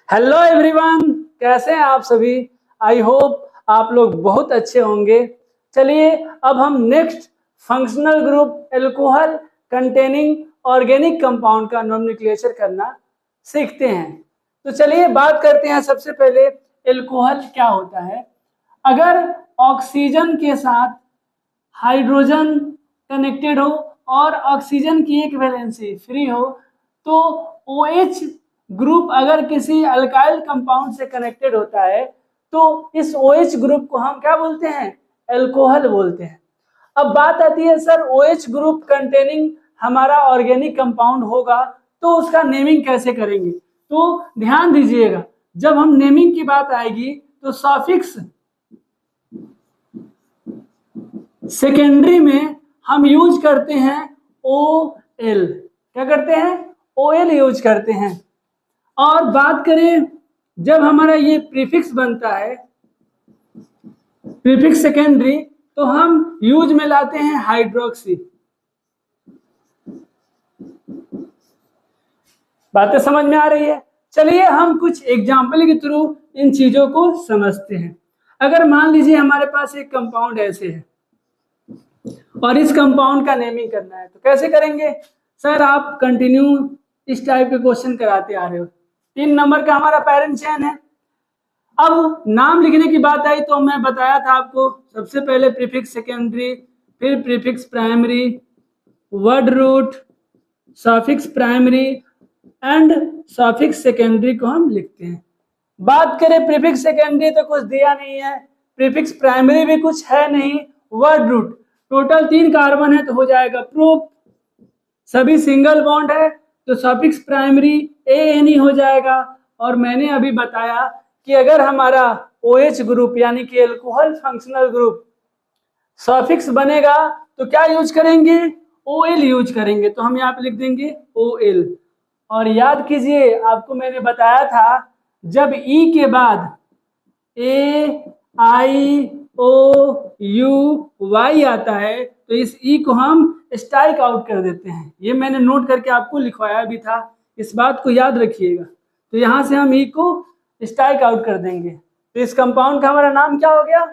Hello everyone, कैसे हैं आप सभी। आई होप आप लोग बहुत अच्छे होंगे। चलिए अब हम next functional group alcohol containing organic compound का नोमेनक्लेचर करना सीखते हैं। तो चलिए बात करते हैं। सबसे पहले एल्कोहल क्या होता है। अगर ऑक्सीजन के साथ हाइड्रोजन कनेक्टेड हो और ऑक्सीजन की एक वैलेंसी फ्री हो तो OH ग्रुप अगर किसी अल्काइल कंपाउंड से कनेक्टेड होता है तो इस OH ग्रुप को हम क्या बोलते हैं, एल्कोहल बोलते हैं। अब बात आती है सर OH ग्रुप कंटेनिंग हमारा ऑर्गेनिक कंपाउंड होगा तो उसका नेमिंग कैसे करेंगे। तो ध्यान दीजिएगा, जब हम नेमिंग की बात आएगी तो सॉफिक्स सेकेंडरी में हम यूज करते हैं OL। क्या करते हैं, OL यूज करते हैं। और बात करें जब हमारा ये प्रीफिक्स बनता है, प्रीफिक्स सेकेंडरी, तो हम यूज में लाते हैं हाइड्रोक्सी। बातें समझ में आ रही है। चलिए हम कुछ एग्जाम्पल के थ्रू इन चीजों को समझते हैं। अगर मान लीजिए हमारे पास एक कंपाउंड ऐसे है और इस कंपाउंड का नेमिंग करना है तो कैसे करेंगे। सर आप कंटिन्यू इस टाइप के क्वेश्चन कराते आ रहे हो। 3 नंबर का हमारा पेरेंट चेन है। अब नाम लिखने की बात आई तो मैं बताया था आपको, सबसे पहले प्रीफिक्स सेकेंडरी, फिर prefix primary, word root, suffix primary and suffix secondary को हम लिखते हैं। बात करें प्रीफिक्स सेकेंडरी तो कुछ दिया नहीं है, प्रीफिक्स प्राइमरी भी कुछ है नहीं, वर्ड रूट टोटल 3 कार्बन है तो हो जाएगा प्रोप, सभी सिंगल बॉन्ड है तो सफिक्स प्राइमरी ANE हो जाएगा। और मैंने अभी बताया कि अगर हमारा OH ग्रुप यानी कि एल्कोहल फंक्शनल ग्रुप सफिक्स बनेगा तो क्या यूज करेंगे, OL यूज करेंगे। तो हम यहाँ पे लिख देंगे OL। और याद कीजिए आपको मैंने बताया था जब E के बाद AIOUY आता है तो इस E को हम स्ट्राइक आउट कर देते हैं। ये मैंने नोट करके आपको लिखवाया भी था, इस बात को याद रखिएगा। तो यहां से हम E को स्ट्राइक आउट कर देंगे तो इस कंपाउंड का हमारा नाम क्या हो गया,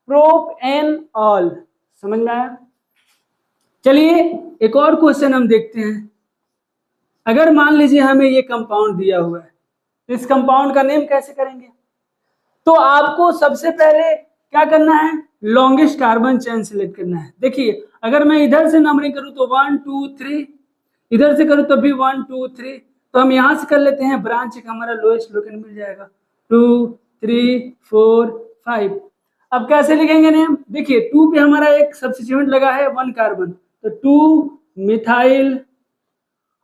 प्रोपेनॉल। समझ में आया। चलिए एक और क्वेश्चन हम देखते हैं। अगर मान लीजिए हमें ये कंपाउंड दिया हुआ है तो इस कंपाउंड का नेम कैसे करेंगे। तो आपको सबसे पहले क्या करना है, लॉन्गेस्ट कार्बन चेन सिलेक्ट करना है। देखिए अगर मैं इधर से नंबरिंग करूं तो 1 2 3, इधर से करूं तो भी 1 2 3, तो हम यहां से कर लेते हैं ब्रांच एक हमारा लोएस्ट लोकेशन मिल जाएगा 2 3 4 5। अब कैसे लिखेंगे नेम, देखिए 2 पे हमारा एक सब्स्टिट्यूएंट लगा है 1 कार्बन तो 2 मिथाइल।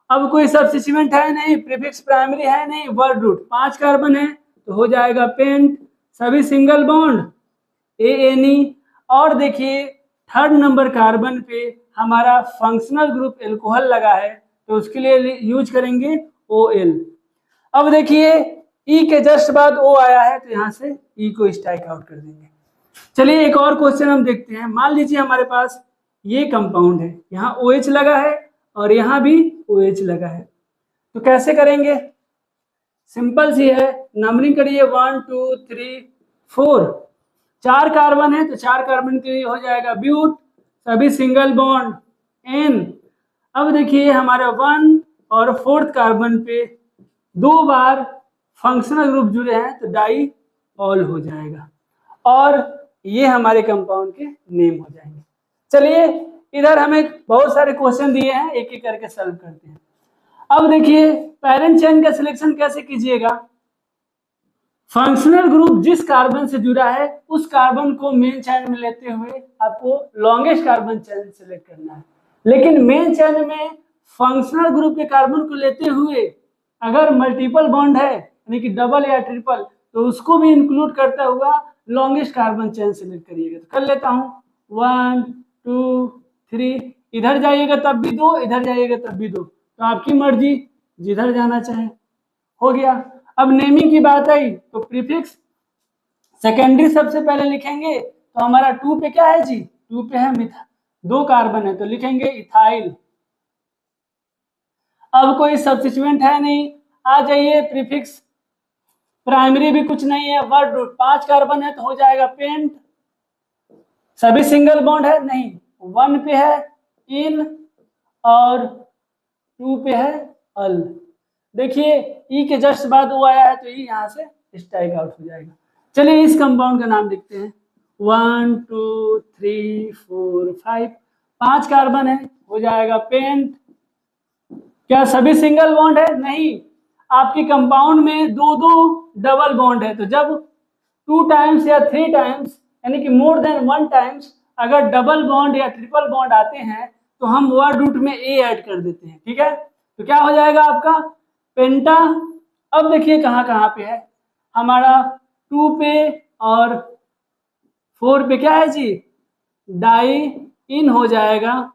अब कोई सब्स्टिट्यूएंट है नहीं, प्रीफिक्स प्राइमरी है नहीं, वर्ड रूट 5 कार्बन है तो हो जाएगा पेंट, सभी सिंगल बॉन्ड ANE। और देखिए 3rd नंबर कार्बन पे हमारा फंक्शनल ग्रुप एल्कोहल लगा है तो उसके लिए यूज करेंगे OL। अब देखिए E के जस्ट बाद O आया है तो यहाँ से E को स्ट्राइक आउट कर देंगे। चलिए एक और क्वेश्चन हम देखते हैं। मान लीजिए हमारे पास ये कंपाउंड है, यहाँ OH लगा है और यहाँ भी OH लगा है तो कैसे करेंगे, सिंपल सी है, नंबरिंग करिए 1 2 3 4, 4 कार्बन है तो 4 कार्बन के लिए हो जाएगा ब्यूट, सभी सिंगल बॉन्ड N। अब देखिए हमारे 1 और 4th कार्बन पे 2 बार फंक्शनल ग्रुप जुड़े हैं तो डाई ऑल हो जाएगा और ये हमारे कंपाउंड के नेम हो जाएंगे। चलिए इधर हमें बहुत सारे क्वेश्चन दिए हैं, एक एक करके सॉल्व करते हैं। अब देखिए पेरेंट चेन का सिलेक्शन कैसे कीजिएगा, फंक्शनल ग्रुप जिस कार्बन से जुड़ा है उस कार्बन को मेन चेन में लेते हुए आपको लॉन्गेस्ट कार्बन चेन सेलेक्ट करना है। लेकिन मेन चेन में फंक्शनल ग्रुप के कार्बन को लेते हुए अगर मल्टीपल बॉन्ड है यानी कि डबल या ट्रिपल तो उसको भी इंक्लूड करता हुआ लॉन्गेस्ट कार्बन चेन सेलेक्ट करिएगा। तो कर लेता हूँ 1 2 3, इधर जाइएगा तब भी 2, इधर जाइएगा तब भी 2, तो आपकी मर्जी जिधर जाना चाहे। हो गया। अब नेमिंग की बात आई तो प्रीफिक्स सेकेंडरी सबसे पहले लिखेंगे तो हमारा 2 पे क्या है जी, 2 पे है मिथा, 2 कार्बन है तो लिखेंगे इथाइल। अब कोई सब्स्टिट्यूएंट है नहीं, आ जाइए प्रीफिक्स प्राइमरी भी कुछ नहीं है, वर्ड रूट 5 कार्बन है तो हो जाएगा पेंट। सभी सिंगल बॉन्ड है नहीं, 1 पे है इन और 2 पे है अल। देखिए ई के जस्ट बाद ओ आया है तो ई यहाँ से स्ट्राइक आउट हो जाएगा। चलिए इस कंपाउंड का नाम देखते हैं। 1 2 3 4 5, 5 कार्बन है, हो जाएगा पेंट। क्या सभी सिंगल बॉन्ड है? नहीं, आपके कंपाउंड में दो दो डबल बॉन्ड है, तो जब 2 टाइम्स या 3 टाइम्स यानी कि मोर देन 1 टाइम्स अगर डबल बॉन्ड या ट्रिपल बॉन्ड आते हैं तो हम वर्ड रूट में ए ऐड कर देते हैं। ठीक है, तो क्या हो जाएगा आपका पेंटा। अब देखिए कहाँ कहाँ पे है हमारा, 2 पे और 4 पे क्या है जी, डाई इन हो जाएगा।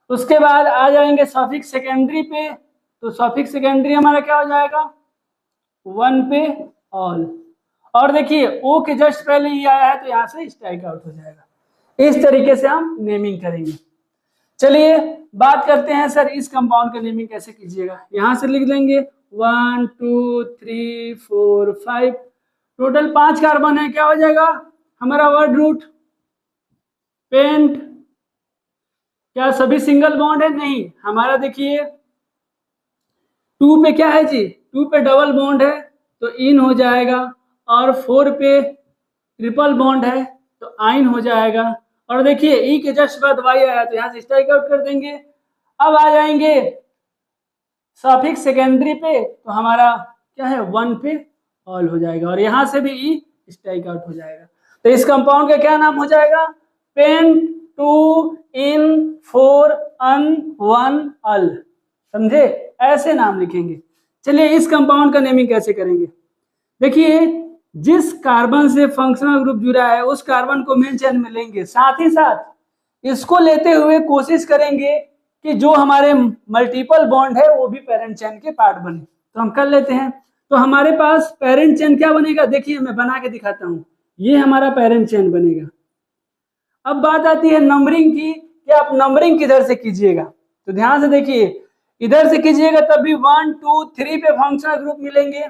उसके बाद आ जाएंगे सफिक्स सेकेंडरी पे, तो सफिक्स सेकेंडरी हमारा क्या हो जाएगा 1 पे ऑल। और देखिए ओ के जस्ट पहले ही आया है तो यहाँ से स्ट्राइक आउट हो जाएगा। इस तरीके से हम नेमिंग करेंगे। चलिए बात करते हैं सर इस कंपाउंड का नेमिंग कैसे कीजिएगा। यहाँ से लिख लेंगे 1 2 3 4 5, टोटल 5 कार्बन है, क्या हो जाएगा हमारा वर्ड रूट पेंट। क्या सभी सिंगल बॉन्ड है? नहीं, हमारा देखिए 2 पे क्या है जी, 2 पे डबल बॉन्ड है तो इन हो जाएगा, और 4 पे ट्रिपल बॉन्ड है तो आइन हो जाएगा। और देखिए ई के जस्ट बाद वाई आया तो यहाँ से स्ट्राइक आउट कर देंगे। अब आ जाएंगे सफिक्स सेकेंडरी पे, तो हमारा क्या है 1 पे ऑल हो जाएगा, और यहाँ से भी ई स्ट्राइक आउट हो जाएगा। तो इस कंपाउंड का क्या नाम हो जाएगा पेंट 2 इन 4 अन 1 अल। समझे, ऐसे नाम लिखेंगे। चलिए इस कंपाउंड का नेमिंग कैसे करेंगे। देखिए जिस कार्बन से फंक्शनल ग्रुप जुड़ा है उस कार्बन को मेन चेन में लेंगे, साथ ही साथ इसको लेते हुए कोशिश करेंगे कि जो हमारे मल्टीपल बॉन्ड है वो भी पेरेंट चेन के पार्ट बने। तो हम कर लेते हैं। तो हमारे पास पेरेंट चेन क्या बनेगा, देखिए मैं बना के दिखाता हूं, ये हमारा पेरेंट चेन बनेगा। अब बात आती है नंबरिंग की कि आप नंबरिंग किधर से कीजिएगा। तो ध्यान से देखिए, इधर से कीजिएगा तब भी 1 2 3 पे फंक्शनल ग्रुप मिलेंगे,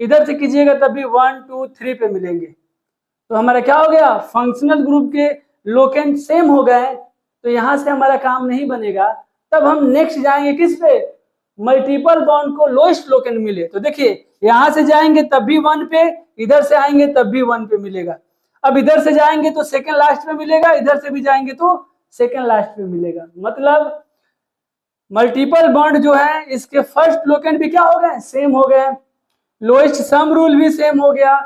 इधर से कीजिएगा तब भी 1 2 3 पे मिलेंगे। तो हमारा क्या हो गया, फंक्शनल ग्रुप के लोकेंट सेम हो गए, तो यहां से हमारा काम नहीं बनेगा। तब हम नेक्स्ट जाएंगे किस पे, मल्टीपल बॉन्ड को लोएस्ट लोकेंट मिले। तो देखिए यहां से जाएंगे तब भी 1 पे, इधर से आएंगे तब भी 1 पे मिलेगा। अब इधर से जाएंगे तो सेकंड लास्ट पे मिलेगा, इधर से भी जाएंगे तो सेकंड लास्ट पे मिलेगा। मतलब मल्टीपल बॉन्ड जो है इसके फर्स्ट लोकेंट भी क्या हो गए, सेम हो गए, लोएस्ट सम रूल भी सेम हो गया।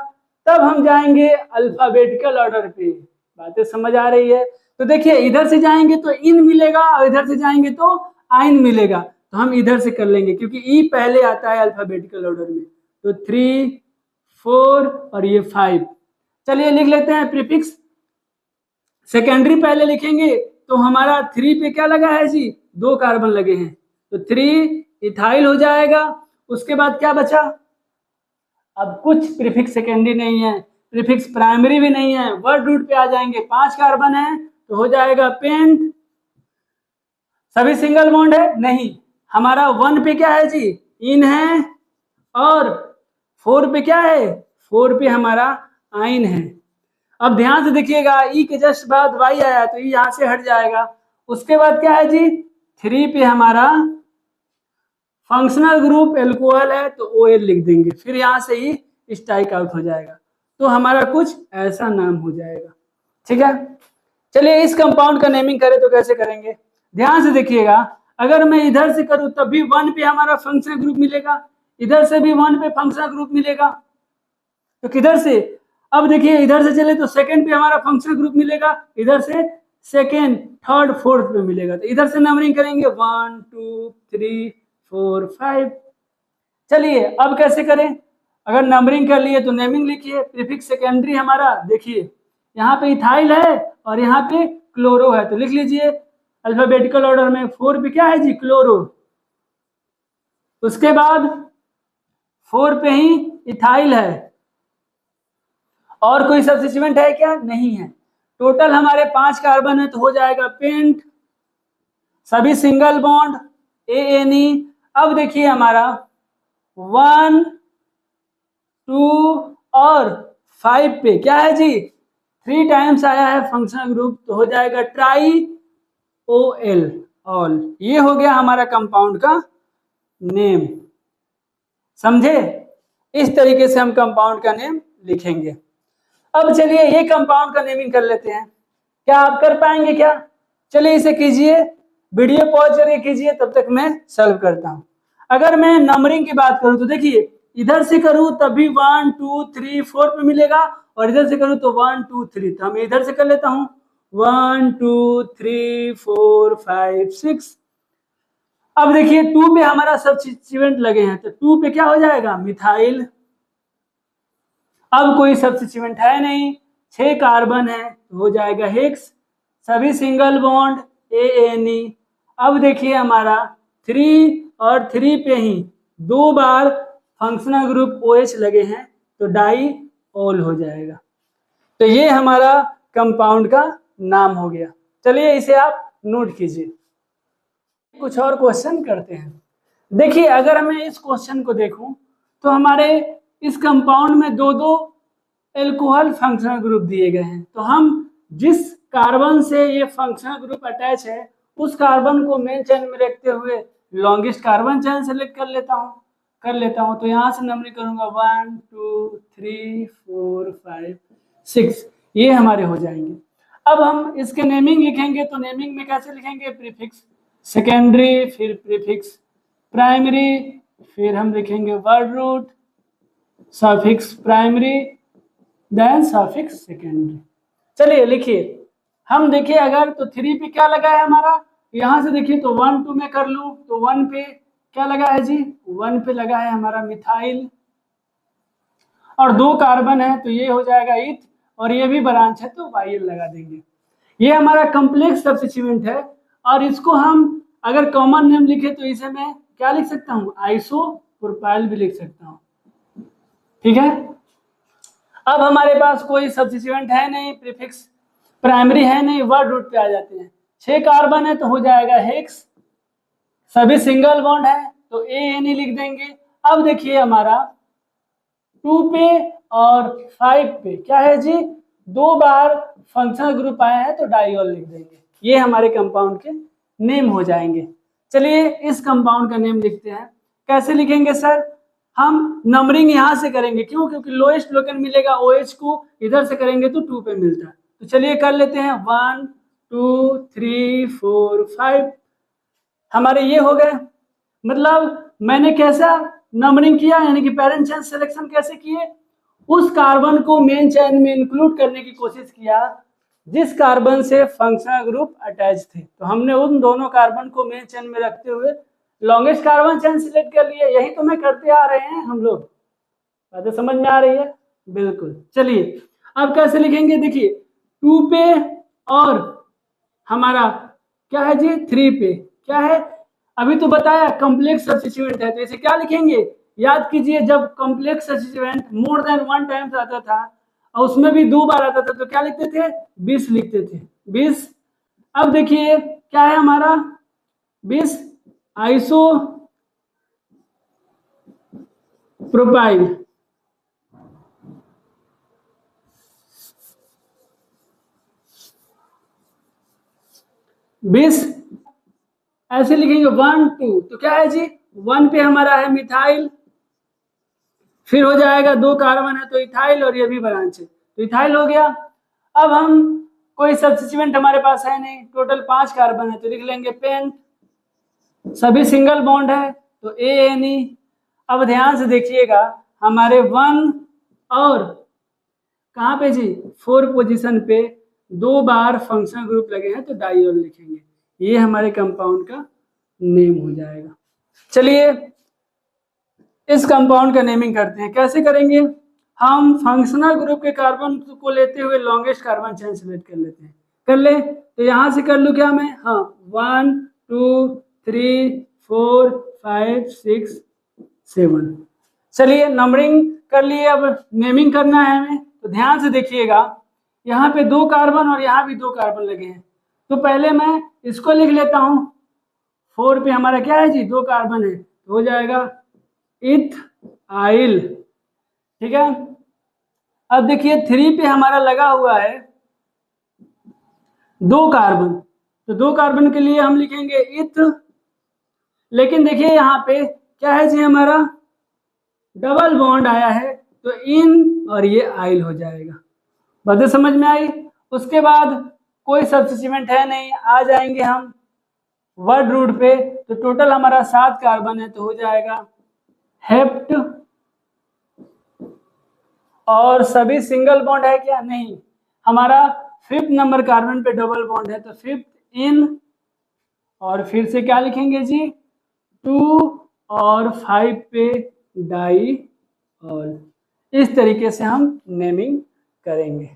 तब हम जाएंगे अल्फाबेटिकल ऑर्डर पे। बातें समझ आ रही है। तो देखिए इधर से जाएंगे तो इन मिलेगा और इधर से जाएंगे तो आइन मिलेगा, तो हम इधर से कर लेंगे क्योंकि ई पहले आता है अल्फाबेटिकल ऑर्डर में। तो 3 4 और ये 5। चलिए लिख लेते हैं प्रीफिक्स सेकेंडरी पहले लिखेंगे। तो हमारा 3 पे क्या लगा है जी, 2 कार्बन लगे हैं, तो 3 इथाइल हो जाएगा। उसके बाद क्या बचा, अब कुछ प्रीफिक्स सेकेंडरी नहीं है, प्रीफिक्स प्राइमरी भी नहीं है, वर्ड रूट पे आ जाएंगे, 5 कार्बन है तो हो जाएगा पेंट। सभी सिंगल बॉन्ड है नहीं, हमारा 1 पे क्या है जी, इन है, और 4 पे क्या है, 4 पे हमारा आइन है। अब ध्यान से देखिएगा ई के जस्ट बाद वाई आया तो ई यहां से हट जाएगा। उसके बाद क्या है जी, 3 पे हमारा फंक्शनल ग्रुप एल्कोहल है तो OL लिख देंगे, फिर यहां से ही स्ट्राइक आउट हो जाएगा। तो हमारा कुछ ऐसा नाम हो जाएगा। ठीक है, चलिए इस कंपाउंड का नेमिंग करें तो कैसे करेंगे। ध्यान से देखिएगा, अगर मैं इधर से करूं तब भी 1 पे हमारा फंक्शनल ग्रुप मिलेगा, इधर से भी 1 पे फंक्शनल ग्रुप मिलेगा। तो किधर से, अब देखिए इधर से चले तो सेकंड पे हमारा फंक्शनल ग्रुप मिलेगा, इधर से सेकंड थर्ड फोर्थ पे मिलेगा। तो इधर से नंबरिंग करेंगे 1 2 3 4 5। चलिए अब कैसे करें, अगर नंबरिंग कर लिए तो नेमिंग लिखिए। प्रीफिक्स सेकेंडरी हमारा देखिए यहाँ पे इथाइल है और यहाँ पे क्लोरो है, तो लिख लीजिए अल्फाबेटिकल ऑर्डर में। 4 पे क्या है जी, क्लोरो। उसके बाद 4 पे ही इथाइल है, और कोई सब्स्टिट्यूएंट है क्या, नहीं है। टोटल हमारे 5 कार्बन है तो हो जाएगा पेंट। सभी सिंगल बॉन्ड ANE। अब देखिए हमारा 1 2 और 5 पे क्या है जी, 3 टाइम्स आया है फंक्शनल ग्रुप, तो हो जाएगा ट्राई OL, ऑल। ये हो गया हमारा कंपाउंड का नेम। समझे? इस तरीके से हम कंपाउंड का नेम लिखेंगे। अब चलिए ये कंपाउंड का नेमिंग कर लेते हैं। क्या आप कर पाएंगे क्या? चलिए इसे कीजिए, वीडियो पॉज करके कीजिए, तब तक मैं सॉल्व करता हूं। अगर मैं नंबरिंग की बात करूं तो देखिए, इधर से करूं तब भी 1 2 3 4 पे मिलेगा, और इधर से करूं तो 1 2 3। तो हम इधर से कर लेता हूं 1 2 3 4 5 6। अब देखिए 2 पे हमारा सब्स्टिट्यूएंट लगे हैं, तो 2 पे क्या हो जाएगा, मिथाइल। अब कोई सब्स्टिट्यूएंट है नहीं, 6 कार्बन है तो हो जाएगा हेक्स, सभी सिंगल बॉन्ड ANE। अब देखिए हमारा 3 और 3 पे ही 2 बार फंक्शनल ग्रुप OH लगे हैं, तो डाई ऑल हो जाएगा। तो ये हमारा कंपाउंड का नाम हो गया। चलिए इसे आप नोट कीजिए। कुछ और क्वेश्चन करते हैं। देखिए अगर मैं इस क्वेश्चन को देखूं तो हमारे इस कंपाउंड में 2 एल्कोहल फंक्शनल ग्रुप दिए गए हैं, तो हम जिस कार्बन से ये फंक्शनल ग्रुप अटैच है उस कार्बन को मेन चेन में रखते हुए लॉन्गेस्ट कार्बन चेन सेलेक्ट कर लेता हूं। तो यहाँ से नंबरिंग करूंगा 1 2 3 4 5 6, ये हमारे हो जाएंगे। अब हम इसके नेमिंग लिखेंगे, तो नेमिंग में कैसे लिखेंगे, प्रीफिक्स सेकेंडरी, फिर प्रीफिक्स प्राइमरी, फिर हम लिखेंगे word root, suffix primary, then suffix secondary. चलिए लिखिए, हम देखिए अगर तो 3 पे क्या लगा है हमारा, यहां से देखिए तो 1 2 में कर लूं तो 1 पे क्या लगा है जी, 1 पे लगा है हमारा मिथाइल, और 2 कार्बन है तो ये हो जाएगा इथ, और ये भी ब्रांच है तो YL लगा देंगे। ये हमारा कॉम्प्लेक्स सब्स्टिट्यूएंट है, और इसको हम अगर कॉमन नेम लिखे तो इसे मैं क्या लिख सकता हूँ, आइसोप्रोपाइल भी लिख सकता हूँ। ठीक है, अब हमारे पास कोई सब्स्टिट्यूएंट है नहीं, प्रीफिक्स प्राइमरी है नहीं, वर्ड रूट पे आ जाते हैं। 6 कार्बन है तो हो जाएगा हेक्स, सभी सिंगल बॉन्ड है तो ANE लिख देंगे। अब देखिए हमारा 2 पे और 5 पे क्या है जी, 2 बार फंक्शनल ग्रुप आए हैं तो डाइऑल लिख देंगे। ये हमारे कंपाउंड के नेम हो जाएंगे। चलिए इस कंपाउंड का नेम लिखते हैं। कैसे लिखेंगे सर, हम नंबरिंग यहां से करेंगे, क्यों, क्योंकि लोएस्ट लोकेशन मिलेगा OH को, इधर से करेंगे तो 2 पे मिलता है। तो चलिए कर लेते हैं 1 2 3 4 5, हमारे ये हो गए। मतलब मैंने कैसा नंबरिंग किया, यानी कि पेरेंट चेन सिलेक्शन कैसे किए, उस कार्बन को मेन चेन में इंक्लूड करने की कोशिश किया जिस कार्बन से फंक्शनल ग्रुप अटैच थे। तो हमने उन दोनों कार्बन को मेन चेन में रखते हुए लॉन्गेस्ट कार्बन चेन सिलेक्ट कर लिए। यही तो मैं करते आ रहे हैं हम लोग। बातें समझ में आ रही है? बिल्कुल। चलिए अब कैसे लिखेंगे, देखिए 2 पे और हमारा क्या है जी, 3 पे क्या है, अभी तो बताया कॉम्प्लेक्स सब्स्टिट्यूएंट है, तो इसे क्या लिखेंगे, याद कीजिए जब complex substituent more than 1 times आता था और उसमें भी 2 बार आता था तो क्या लिखते थे, 20 लिखते थे, 20। अब देखिए क्या है हमारा 20 आइसो प्रोपाइल, बीस ऐसे लिखेंगे 1 2, तो क्या है जी 1 पे हमारा है मिथाइल, फिर हो जाएगा 2 कार्बन है तो इथाइल, और ये भी ब्रांच है तो इथाइल हो गया। अब हम कोई सब्स्टिट्यूएंट हमारे पास है नहीं, टोटल 5 कार्बन है तो लिख लेंगे पेंट, सभी सिंगल बॉन्ड है तो ANE। अब ध्यान से देखिएगा हमारे 1 और कहाँ पे जी 4 पोजीशन पे 2 बार फंक्शनल ग्रुप लगे हैं तो डाइऑल लिखेंगे। ये हमारे कंपाउंड का नेम हो जाएगा। चलिए इस कंपाउंड का नेमिंग करते हैं। कैसे करेंगे, हम फंक्शनल ग्रुप के कार्बन को लेते हुए लॉन्गेस्ट कार्बन चेन सेलेक्ट कर लेते हैं। कर ले तो यहां से कर लूं क्या मैं, हाँ 1 2 3 4 5 6 7। चलिए नंबरिंग कर लिए, अब नेमिंग करना है हमें। तो ध्यान से देखिएगा यहाँ पे 2 कार्बन और यहाँ भी 2 कार्बन लगे हैं, तो पहले मैं इसको लिख लेता हूँ। 4 पे हमारा क्या है जी 2 कार्बन है तो हो जाएगा इथाइल। ठीक है। अब देखिए 3 पे हमारा लगा हुआ है 2 कार्बन, तो 2 कार्बन के लिए हम लिखेंगे इथ, लेकिन देखिए यहाँ पे क्या है जी, हमारा डबल बॉन्ड आया है, तो इन और ये आइल हो जाएगा। बातें समझ में आई। उसके बाद कोई सब्स्टिट्यूएंट है नहीं, आ जाएंगे हम वर्ड रूट पे, तो टोटल हमारा 7 कार्बन है, तो हो जाएगा हेप्ट। और सभी सिंगल बॉन्ड है क्या? नहीं, हमारा 5th नंबर कार्बन पे डबल बॉन्ड है, तो 5th इन, और फिर से क्या लिखेंगे जी 2 और 5 पे डाई ऑल। इस तरीके से हम नेमिंग करेंगे,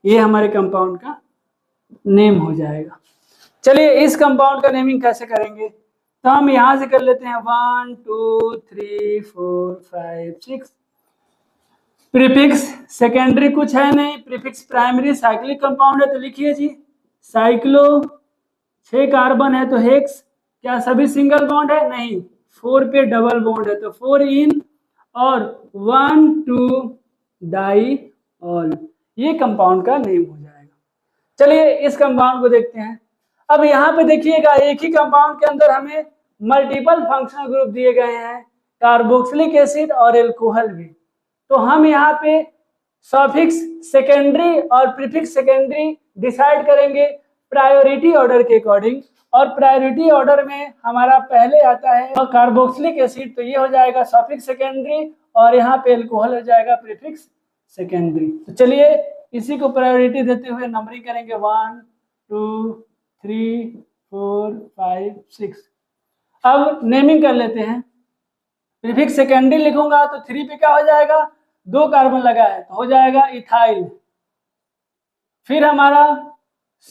ये हमारे कंपाउंड का नेम हो जाएगा। चलिए इस कंपाउंड का नेमिंग कैसे करेंगे, तो हम यहां से कर लेते हैं 1 2 3 4 5 6। प्रीफिक्स सेकेंडरी कुछ है नहीं, प्रीफिक्स प्राइमरी साइक्लिक कंपाउंड है, तो लिखिए जी साइक्लो, 6 कार्बन है तो हेक्स। क्या सभी सिंगल बॉन्ड है? नहीं, 4 पे डबल बॉन्ड है, तो 4 इन और 1 2 डाई ऑल, ये कंपाउंड का नेम हो जाएगा। चलिए इस कंपाउंड को देखते हैं। अब यहाँ पे देखिएगा एक ही कंपाउंड के अंदर हमें मल्टीपल फंक्शनल ग्रुप दिए गए हैं, कार्बोक्सिलिक एसिड और एल्कोहल भी। तो हम यहाँ पे सफिक्स सेकेंडरी और प्रीफिक्स सेकेंडरी डिसाइड करेंगे प्रायोरिटी ऑर्डर के अकॉर्डिंग, और प्रायोरिटी ऑर्डर में हमारा पहले आता है कार्बोक्सिलिक एसिड, तो ये हो जाएगा सफिक्स सेकेंडरी, और यहाँ पे एल्कोहल हो जाएगा प्रीफिक्स सेकेंडरी। तो चलिए इसी को प्रायोरिटी देते हुए नंबरिंग करेंगे 1 2 3 4 5 6। अब नेमिंग कर लेते हैं। प्रीफिक्स सेकेंडरी लिखूंगा तो 3 पे क्या हो जाएगा, 2 कार्बन लगा है, तो हो जाएगा इथाइल। फिर हमारा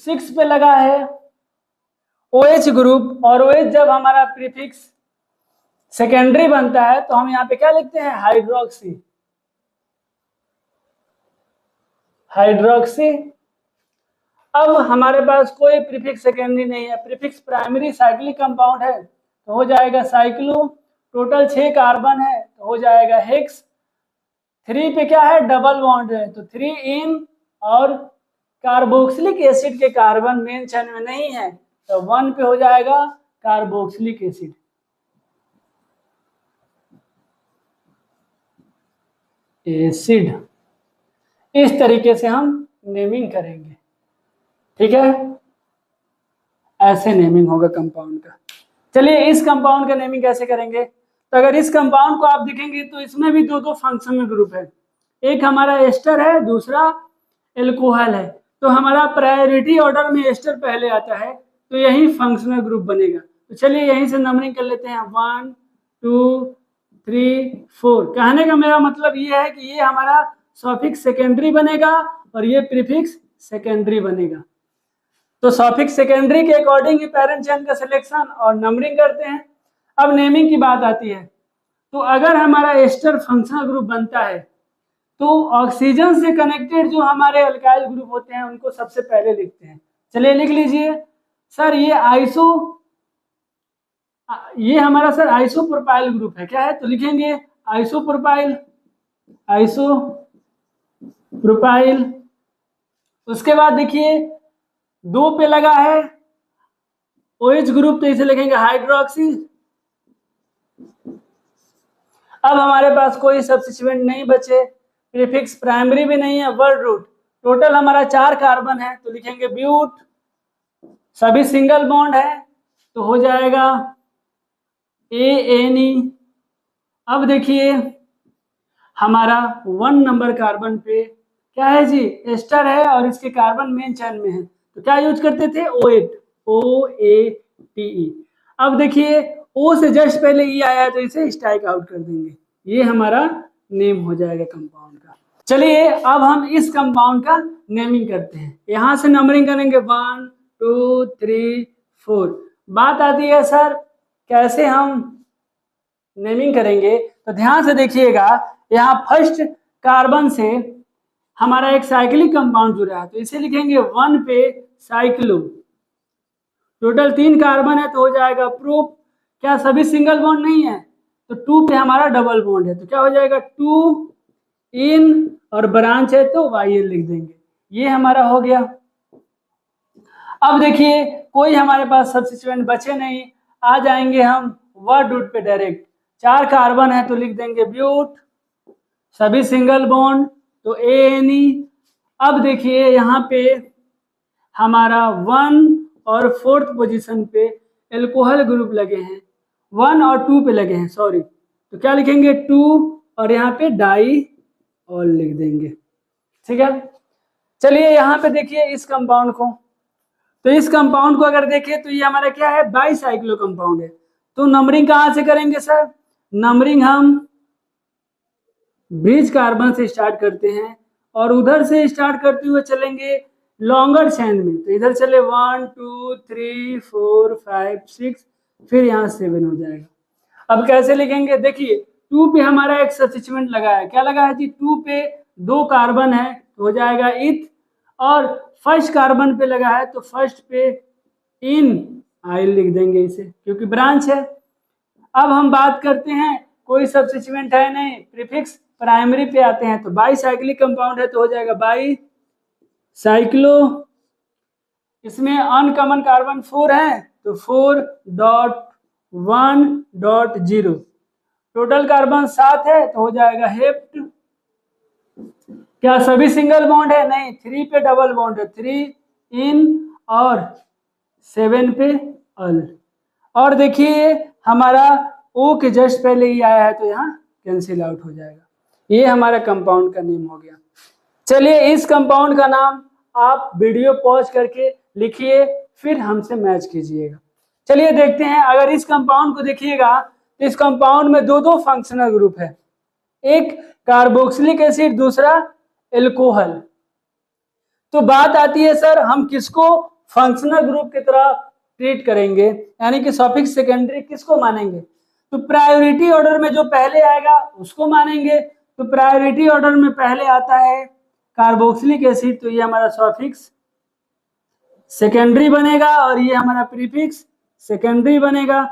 6 पे लगा है OH ग्रुप, और OH जब हमारा प्रीफिक्स सेकेंडरी बनता है तो हम यहाँ पे क्या लिखते हैं, हाइड्रोक्सी। हाइड्रोक्सी। अब हमारे पास कोई प्रीफिक्स सेकेंडरी नहीं है, प्रीफिक्स प्राइमरी साइक्लिक कंपाउंड है, तो हो जाएगा साइक्लो, टोटल 6 कार्बन है, तो हो जाएगा हेक्स। 3 पे क्या है, डबल बॉन्ड है, तो 3 इन, और कार्बोक्सिलिक एसिड के कार्बन मेन चेन में नहीं है, तो 1 पे हो जाएगा कार्बोक्सिलिक एसिड। एसिड। इस तरीके से हम नेमिंग करेंगे, ठीक है, ऐसे नेमिंग होगा कंपाउंड का। चलिए इस कंपाउंड का नेमिंग कैसे करेंगे, तो अगर इस कंपाउंड को आप देखेंगे तो इसमें भी 2 फंक्शनल ग्रुप है, एक हमारा एस्टर है, दूसरा एल्कोहल है। तो हमारा प्रायोरिटी ऑर्डर में एस्टर पहले आता है, तो यही फंक्शनल ग्रुप बनेगा। तो चलिए यहीं से नंबरिंग कर लेते हैं 1 2 3 4। कहने का मेरा मतलब ये है कि ये हमारा सफिक्स सेकेंडरी बनेगा और ये प्रीफिक्स सेकेंडरी बनेगा। तो सफिक्स सेकेंडरी के अकॉर्डिंग ही पैरेंट चेन का सिलेक्शन और नंबरिंग करते हैं। अब नेमिंग की बात आती है, तो अगर हमारा एस्टर फंक्शनल ग्रुप बनता है तो ऑक्सीजन से कनेक्टेड जो हमारे अल्काइल ग्रुप होते हैं उनको सबसे पहले लिखते हैं। चलिए लिख लीजिए सर, ये हमारा सर आइसोप्रोपाइल ग्रुप है, क्या है, तो लिखेंगे आइसोप्रोपाइल। आइसोप्रोपाइल। उसके बाद देखिए 2 पे लगा है OH ग्रुप, तो इसे लिखेंगे हाइड्रोक्सी। अब हमारे पास कोई सब्स्टिट्यूएंट नहीं बचे, प्रीफिक्स प्राइमरी भी नहीं है, वर्ड रूट, टोटल हमारा 4 कार्बन है, तो लिखेंगे ब्यूट। सभी सिंगल बॉन्ड है, तो हो जाएगा ANE। अब देखिए हमारा 1 नंबर कार्बन पे क्या है जी, एस्टर है, और इसके कार्बन मेन चेन में है, तो क्या यूज करते थे, OATE। अब देखिए O से जस्ट पहले E आया है, तो इसे स्ट्राइक आउट कर देंगे, ये हमारा नेम हो जाएगा कंपाउंड का। चलिए अब हम इस कंपाउंड का नेमिंग करते हैं, यहां से नंबरिंग करेंगे 1 2 3 4। बात आती है सर कैसे हम नेमिंग करेंगे, तो ध्यान से देखिएगा, यहाँ फर्स्ट कार्बन से हमारा एक साइक्लिक कंपाउंड जुड़ा है, तो इसे लिखेंगे 1 पे साइक्लो, टोटल 3 कार्बन है, तो हो जाएगा प्रोप। क्या सभी सिंगल बॉन्ड नहीं है, तो 2 पे हमारा डबल बॉन्ड है, तो क्या हो जाएगा 2 इन और ब्रांच है तो YL लिख देंगे। ये हमारा हो गया। अब देखिए कोई हमारे पास सब्स्टिट्यूएंट बचे नहीं, आ जाएंगे हम वर्ड रूट पे डायरेक्ट। 4 कार्बन है तो लिख देंगे ब्यूट, सभी सिंगल बॉन्ड तो ANE। अब देखिए यहाँ पे हमारा 1 और 4th पोजीशन पे एल्कोहल ग्रुप लगे हैं, 1 और 2 पे लगे हैं सॉरी, तो क्या लिखेंगे 2 और यहाँ पे डाई ऑल लिख देंगे। ठीक है, चलिए यहाँ पे देखिए इस कंपाउंड को, तो इस कंपाउंड को अगर देखें तो ये हमारा क्या है, बाईसाइक्लो कंपाउंड है। तो नंबरिंग कहाँ से करेंगे सर, नंबरिंग हम ब्रिज कार्बन से स्टार्ट करते हैं और उधर से स्टार्ट करते हुए चलेंगे लॉन्गर चेन में, तो इधर चले 1 2 3 4 5 6, फिर यहाँ 7 हो जाएगा। अब कैसे लिखेंगे, देखिए 2 पे हमारा एक सब्स्टिट्यूएंट लगा है, क्या लगा है जी, 2 पे 2 कार्बन है तो हो जाएगा इथ, और फर्स्ट कार्बन पे लगा है तो फर्स्ट पे इन आइल लिख देंगे इसे, क्योंकि ब्रांच है। अब हम बात करते हैं, कोई सब्स्टिट्यूएंट है नहीं, प्रीफिक्स प्राइमरी पे आते हैं, तो बाईसाइक्लिक कंपाउंड है तो हो जाएगा बाई साइक्लो। इसमें अनकॉमन कार्बन 4 है तो 4.1.0, टोटल कार्बन 7 है तो हो जाएगा हेप्ट। क्या सभी सिंगल बॉन्ड है, नहीं, 3 पे डबल बॉन्ड है, 3 इन और 7 पे अल। और देखिए हमारा O के जस्ट पहले ही आया है तो यहाँ कैंसिल आउट हो जाएगा। ये हमारा कंपाउंड का नेम हो गया। चलिए इस कंपाउंड का नाम आप वीडियो पॉज करके लिखिए, फिर हमसे मैच कीजिएगा। चलिए देखते हैं, अगर इस कंपाउंड को देखिएगा तो इस कंपाउंड में दो फंक्शनल ग्रुप है, एक कार्बोक्सिलिक एसिड, दूसरा एल्कोहल। तो बात आती है सर हम किसको फंक्शनल ग्रुप की तरह ट्रीट करेंगे, यानी कि सफिक्स सेकेंडरी किसको मानेंगे, तो प्रायोरिटी ऑर्डर में जो पहले आएगा उसको मानेंगे। तो प्रायोरिटी ऑर्डर में पहले आता है कार्बोक्सिलिक एसिड, तो ये हमारा सफिक्स सेकेंडरी बनेगा और ये हमारा प्रीफिक्स सेकेंडरी बनेगा।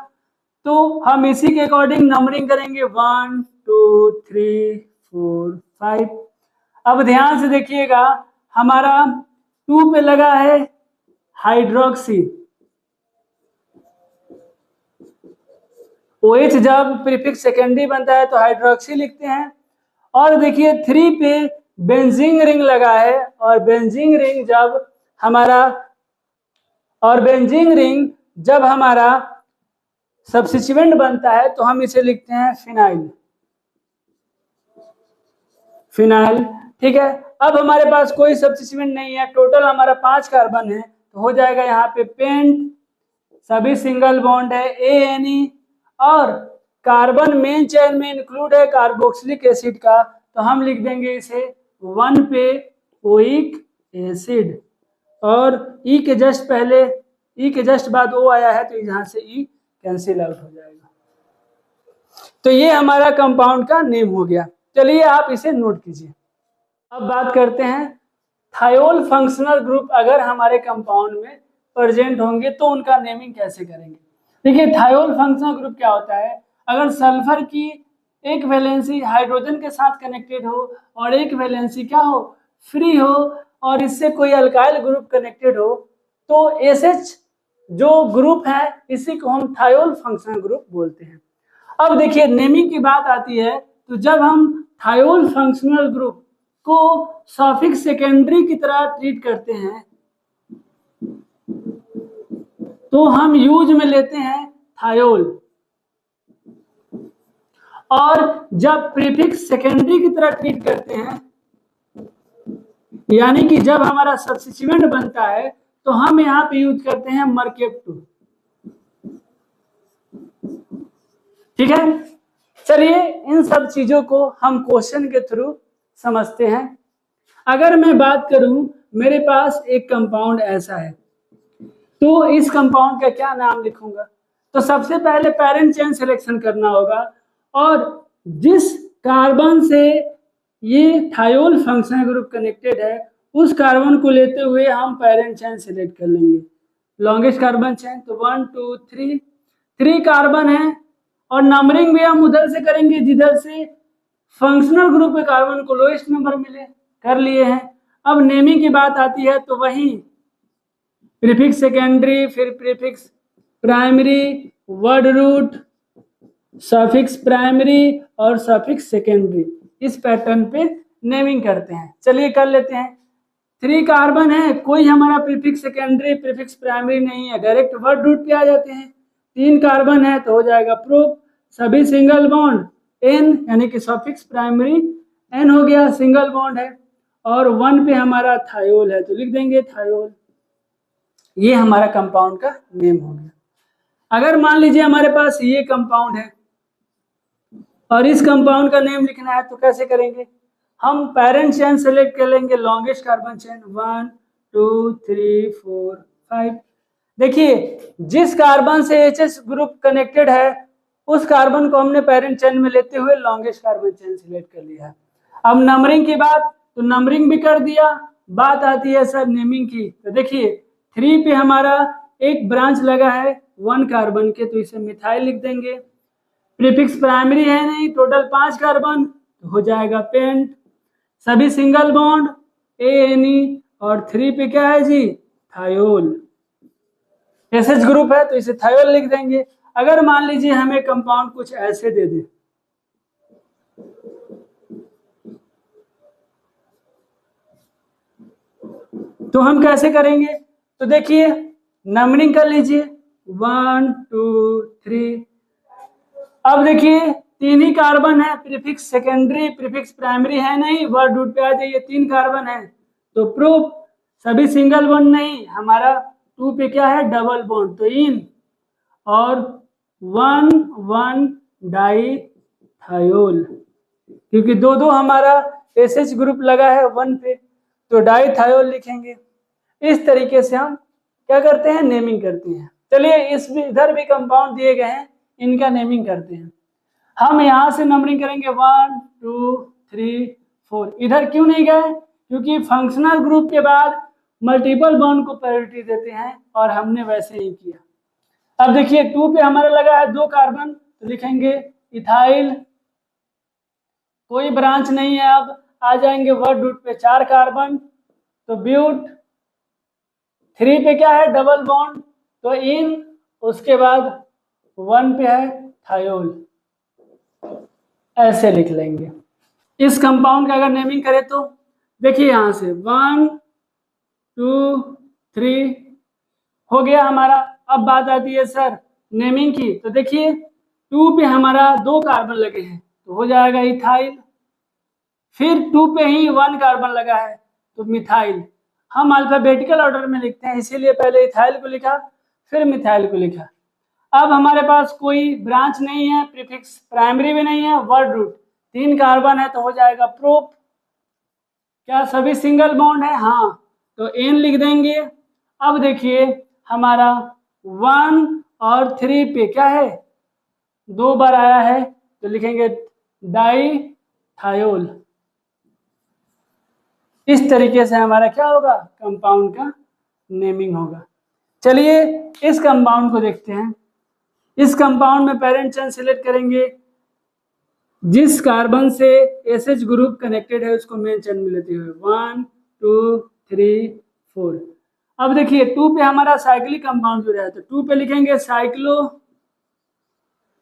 तो हम इसी के अकॉर्डिंग नंबरिंग करेंगे 1 2 3 4 5। अब ध्यान से देखिएगा हमारा 2 पे लगा है हाइड्रोक्सी, OH जब प्रीफिक्स सेकेंडरी बनता है तो हाइड्रोक्सी लिखते हैं। और देखिए 3 पे बेंजीन रिंग लगा है, और बेंजीन रिंग जब हमारा सब्स्टिट्यूएंट बनता है तो हम इसे लिखते हैं फिनाइल। ठीक है, अब हमारे पास कोई सब्स्टिट्यूएंट नहीं है, टोटल हमारा 5 कार्बन है तो हो जाएगा यहाँ पे पेंट, सभी सिंगल बॉन्ड है ANE, और कार्बन मेन चेन में इंक्लूड है कार्बोक्सिलिक एसिड का, तो हम लिख देंगे इसे 1 पे ओइक एसिड, और E के जस्ट बाद O आया है तो यहाँ से E कैंसिल आउट हो जाएगा। तो ये हमारा कंपाउंड का नेम हो गया। चलिए आप इसे नोट कीजिए। अब बात करते हैं थायोल फंक्शनल ग्रुप अगर हमारे कंपाउंड में प्रेजेंट होंगे तो उनका नेमिंग कैसे करेंगे। देखिए थायोल फंक्शनल ग्रुप क्या होता है, अगर सल्फर की एक वैलेंसी हाइड्रोजन के साथ कनेक्टेड हो और एक वैलेंसी क्या हो, फ्री हो, और इससे कोई अल्काइल ग्रुप कनेक्टेड हो, तो SH जो ग्रुप है इसी को हम थायोल फंक्शनल ग्रुप बोलते हैं। अब देखिए नेमिंग की बात आती है, तो जब हम थायोल फंक्शनल ग्रुप को सफिक्स सेकेंडरी की तरह ट्रीट करते हैं तो हम यूज में लेते हैं थायोल, और जब प्रीफिक्स सेकेंडरी की तरह ट्रीट करते हैं, यानी कि जब हमारा सब्स्टिट्यूएंट बनता है तो हम यहाँ पे यूज करते हैं मर्केप 2। ठीक है, चलिए इन सब चीजों को हम क्वेश्चन के थ्रू समझते हैं। अगर मैं बात करूं मेरे पास एक कंपाउंड ऐसा है, तो इस कंपाउंड का क्या नाम लिखूंगा, तो सबसे पहले पैरेंट चेन सिलेक्शन करना होगा, और जिस कार्बन से ये थायोल फंक्शनल ग्रुप कनेक्टेड है उस कार्बन को लेते हुए हम पैरेंट चेन सिलेक्ट कर लेंगे, लॉन्गेस्ट कार्बन चेन, तो 1 2 3 कार्बन है, और नंबरिंग भी हम उधर से करेंगे जिधर से फंक्शनल ग्रुप के कार्बन को लोएस्ट नंबर मिले, कर लिए हैं। अब नेमिंग की बात आती है तो वही प्रीफिक्स सेकेंडरी, फिर prefix primary, word root, suffix primary और सफिक्स सेकेंडरी, इस पैटर्न पे नेमिंग करते हैं। चलिए कर लेते हैं। 3 कार्बन है, कोई हमारा प्रीफिक्स सेकेंडरी प्रीफिक्स प्राइमरी नहीं है, डायरेक्ट वर्ड रूट पे आ जाते हैं। 3 कार्बन है तो हो जाएगा प्रोप, सभी सिंगल बॉन्ड एन यानी कि सफिक्स प्राइमरी एन हो गया, सिंगल बॉन्ड है। और 1 पे हमारा थायोल है तो लिख देंगे थायोल। ये हमारा कंपाउंड का नेम हो गया। अगर मान लीजिए हमारे पास ये कंपाउंड है और इस कंपाउंड का नेम लिखना है तो कैसे करेंगे? हम पेरेंट चेन सेलेक्ट कर लेंगे, लॉन्गेस्ट कार्बन चेन 1 2 3 4 5। देखिए जिस कार्बन से एचएस ग्रुप कनेक्टेड है उस कार्बन को हमने पेरेंट चेन में लेते हुए लॉन्गेस्ट कार्बन चेन सिलेक्ट कर लिया है। अब नंबरिंग की बात, तो नंबरिंग भी कर दिया। बात आती है सर नेमिंग की, तो देखिए 3 पे हमारा एक ब्रांच लगा है 1 कार्बन के, तो इसे मिथाइल लिख देंगे। प्रीफिक्स प्राइमरी है नहीं, टोटल 5 कार्बन, तो हो जाएगा पेंट। सभी सिंगल बॉन्ड ANE, और 3 पे क्या है जी? थायोल। एसएच ग्रुप है तो इसे थायोल लिख देंगे। अगर मान लीजिए हमें कंपाउंड कुछ ऐसे दे दे, तो हम कैसे करेंगे? तो देखिए नंबरिंग कर लीजिए 1 2 3। अब देखिए 3 ही कार्बन है, प्रीफिक्स सेकेंडरी प्रीफिक्स प्राइमरी है नहीं, वर्ड रूट पे आ जाइए, 3 कार्बन है तो प्रूफ। सभी सिंगल बॉन्ड नहीं, हमारा 2 पे क्या है? डबल बॉन्ड, तो इन, और 1 1 डाई थायोल, क्योंकि दो दो हमारा एसएच ग्रुप लगा है 1 पे, तो डाई थायोल लिखेंगे। इस तरीके से हम क्या करते हैं? नेमिंग करते हैं। चलिए इस इधर भी कंपाउंड दिए गए हैं, इनका नेमिंग करते हैं। हम यहाँ से नंबरिंग करेंगे 1 2 3 4। इधर क्यों नहीं गए? क्योंकि फंक्शनल ग्रुप के बाद मल्टीपल बॉन्ड को प्रायोरिटी देते हैं और हमने वैसे ही किया। अब देखिए 2 पे हमारा लगा है 2 कार्बन, तो लिखेंगे इथाइल, कोई ब्रांच नहीं है। अब आ जाएंगे वर्ड रूट पे 4 कार्बन, तो ब्यूट। 3 पे क्या है? डबल बॉन्ड, तो इन, उसके बाद 1 पे है थायोल, ऐसे लिख लेंगे। इस कंपाउंड का अगर नेमिंग करें तो देखिए यहां से 1 2 3 हो गया हमारा। अब बात आती है सर नेमिंग की, तो देखिए 2 पे हमारा 2 कार्बन लगे हैं तो हो जाएगा इथाइल। फिर 2 पे ही 1 कार्बन लगा है तो मिथाइल। हम अल्फाबेटिकल ऑर्डर में लिखते हैं, इसीलिए पहले इथाइल को लिखा फिर मिथाइल को लिखा। अब हमारे पास कोई ब्रांच नहीं है, प्रीफिक्स प्राइमरी भी नहीं है, वर्ड रूट, 3 कार्बन है तो हो जाएगा प्रोप। क्या सभी सिंगल बॉन्ड है? हाँ, तो एन लिख देंगे। अब देखिए हमारा 1 और 3 पे क्या है? 2 बार आया है तो लिखेंगे डाई थायोल। इस तरीके से हमारा क्या होगा? कंपाउंड का नेमिंग होगा। चलिए इस कंपाउंड को देखते हैं। इस कंपाउंड में पेरेंट चेन सिलेक्ट करेंगे, जिस कार्बन से एसएच ग्रुप कनेक्टेड है उसको मेन चेन में लेते हुए 1 2 3 4। अब देखिए 2 पे हमारा साइक्लिक कंपाउंड जुड़ा है तो 2 पे लिखेंगे साइक्लो,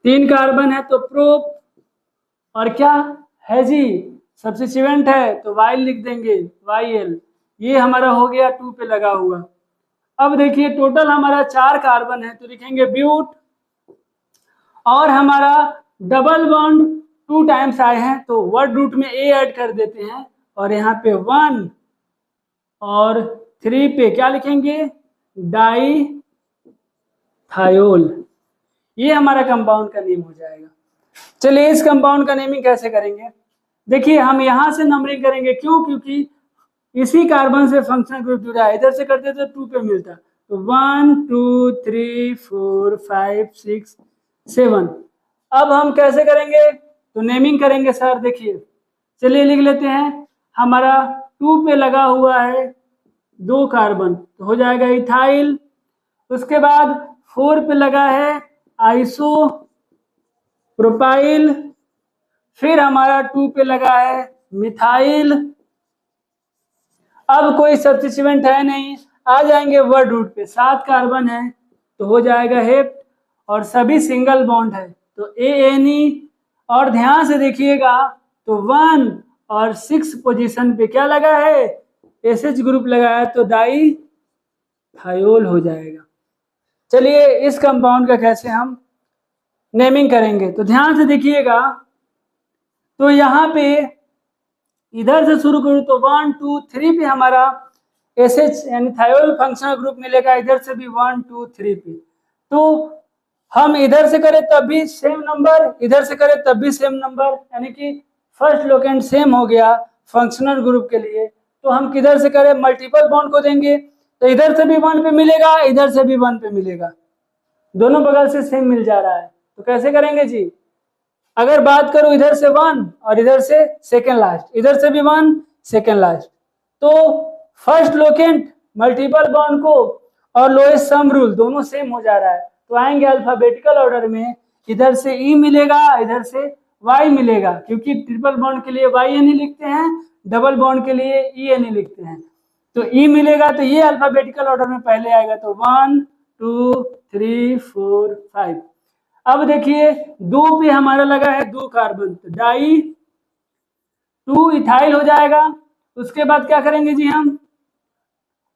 3 कार्बन है तो प्रोप, और क्या है जी? सब्स्टिट्यूएंट है तो वाइल लिख देंगे YL। ये हमारा हो गया 2 पे लगा हुआ। अब देखिए टोटल हमारा 4 कार्बन है तो लिखेंगे ब्यूट, और हमारा डबल बॉन्ड 2 टाइम्स आए हैं तो वर्ड रूट में A ऐड कर देते हैं, और यहाँ पे 1 और 3 पे क्या लिखेंगे? Di thiol. ये हमारा कंपाउंड का नेम हो जाएगा। चलिए इस कंपाउंड का नेमिंग कैसे करेंगे? देखिए हम यहां से नंबरिंग करेंगे, क्यों? क्योंकि इसी कार्बन से फंक्शनल ग्रुप जुड़ा है, इधर से करते तो 2 पे मिलता, तो 1 2 3 4 5 6 7। अब हम कैसे करेंगे? तो नेमिंग करेंगे सर। देखिए चलिए लिख लेते हैं, हमारा 2 पे लगा हुआ है 2 कार्बन तो हो जाएगा इथाइल। उसके बाद 4 पे लगा है आइसो प्रोपाइल, फिर हमारा 2 पे लगा है मिथाइल। अब कोई सब्स्टिट्यूएंट है नहीं, आ जाएंगे वर्ड रूट पे, 7 कार्बन है तो हो जाएगा हेप्ट, और सभी सिंगल बॉन्ड है तो ANE। और ध्यान से देखिएगा तो 1 और 6 पोजीशन पे क्या लगा है, SH ग्रुप लगा है तो डाई थायोल हो जाएगा। चलिए इस कंपाउंड का कैसे हम नेमिंग करेंगे, तो ध्यान से देखिएगा। तो यहाँ पे इधर से शुरू करूँ तो 1 2 3 पे हमारा SH यानी थायोल फंक्शनल ग्रुप मिलेगा, इधर से भी 1 2 3 पे। तो हम इधर से करें तब भी सेम नंबर, इधर से करें तब भी सेम नंबर, यानी कि फर्स्ट लोकेंट सेम हो गया फंक्शनल ग्रुप के लिए। तो हम किधर से करें, मल्टीपल बॉन्ड को देंगे तो इधर से भी 1 पे मिलेगा, इधर से भी 1 पे मिलेगा, दोनों बगल से सेम मिल जा रहा है। तो कैसे करेंगे जी, अगर बात करूं इधर से 1 और इधर से सेकेंड लास्ट, इधर से भी 1 सेकेंड लास्ट, तो फर्स्ट लोकेंट मल्टीपल बॉन्ड को और लोएस्ट सम रूल दोनों सेम हो जा रहा है, तो आएंगे अल्फाबेटिकल ऑर्डर में, इधर से E मिलेगा, इधर से Y मिलेगा, क्योंकि ट्रिपल बॉन्ड के लिए YNE लिखते हैं, डबल बॉन्ड के लिए ENE लिखते हैं। तो E मिलेगा तो ये अल्फाबेटिकल ऑर्डर में पहले आएगा, तो 1 2 3 4 5। अब देखिए 2 पे हमारा लगा है 2 कार्बन, तो डाई 2 इथाइल हो जाएगा। उसके बाद क्या करेंगे जी हम,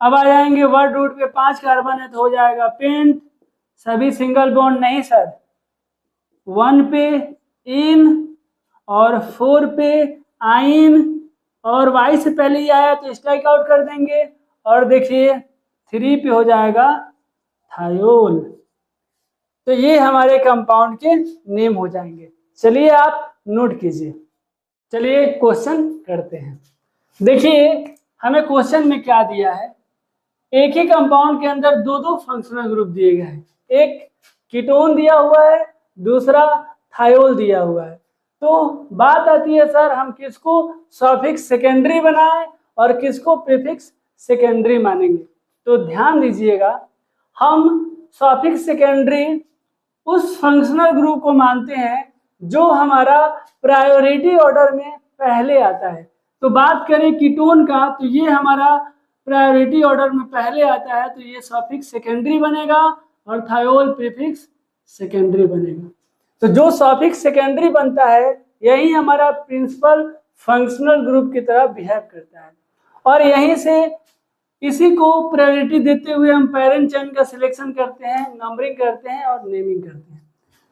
अब आ जाएंगे वर्ड रूट पे, 5 कार्बन है तो हो जाएगा पेंट, सभी सिंगल बॉन्ड नहीं सर, 1 पे इन और 4 पे आइन, और Y से पहले ही आया तो स्ट्राइक आउट कर देंगे, और देखिए 3 पे हो जाएगा थायोल। तो ये हमारे कंपाउंड के नेम हो जाएंगे। चलिए आप नोट कीजिए। चलिए क्वेश्चन करते हैं। देखिए हमें क्वेश्चन में क्या दिया है, एक ही कंपाउंड के अंदर दो फंक्शनल ग्रुप दिए गए हैं, एक कीटोन दिया हुआ है, दूसरा थायोल दिया हुआ है। तो बात आती है सर हम किसको सफिक्स सेकेंडरी बनाएं और किसको प्रीफिक्स सेकेंडरी मानेंगे। तो ध्यान दीजिएगा, हम सफिक्स सेकेंडरी उस फंक्शनल ग्रुप को मानते हैं जो हमारा प्रायोरिटी ऑर्डर में पहले आता है। तो बात करें कीटोन का, तो ये हमारा प्रायोरिटी ऑर्डर में पहले आता है, तो ये सफिक्स सेकेंडरी बनेगा, और थायोल प्रीफिक्स सेकेंडरी बनेगा। तो जो सफिक्स सेकेंडरी बनता है यही हमारा प्रिंसिपल फंक्शनल ग्रुप की तरह बिहेव करता है, और यहीं से इसी को प्रायोरिटी देते हुए हम पेरेंट चेन का सिलेक्शन करते हैं, नंबरिंग करते हैं और नेमिंग करते हैं।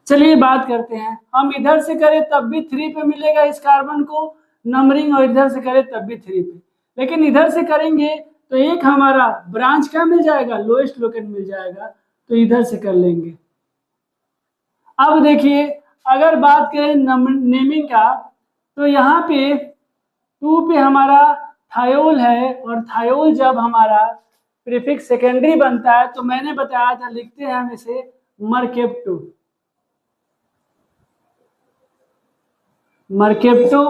चलिए बात करते हैं, हम इधर से करें तब भी 3 पे मिलेगा इस कार्बन को नंबरिंग, और इधर से करें तब भी 3 पे, लेकिन इधर से करेंगे तो एक हमारा ब्रांच क्या मिल जाएगा, लोएस्ट लोकेंट मिल जाएगा, तो इधर से कर लेंगे। अब देखिए अगर बात करें नेमिंग का, तो यहाँ पे 2 पे हमारा थायोल है, और थायोल जब हमारा प्रीफिक्स सेकेंडरी बनता है तो मैंने बताया था लिखते हैं हम इसे मर्केप्टो। मर्केप्टो।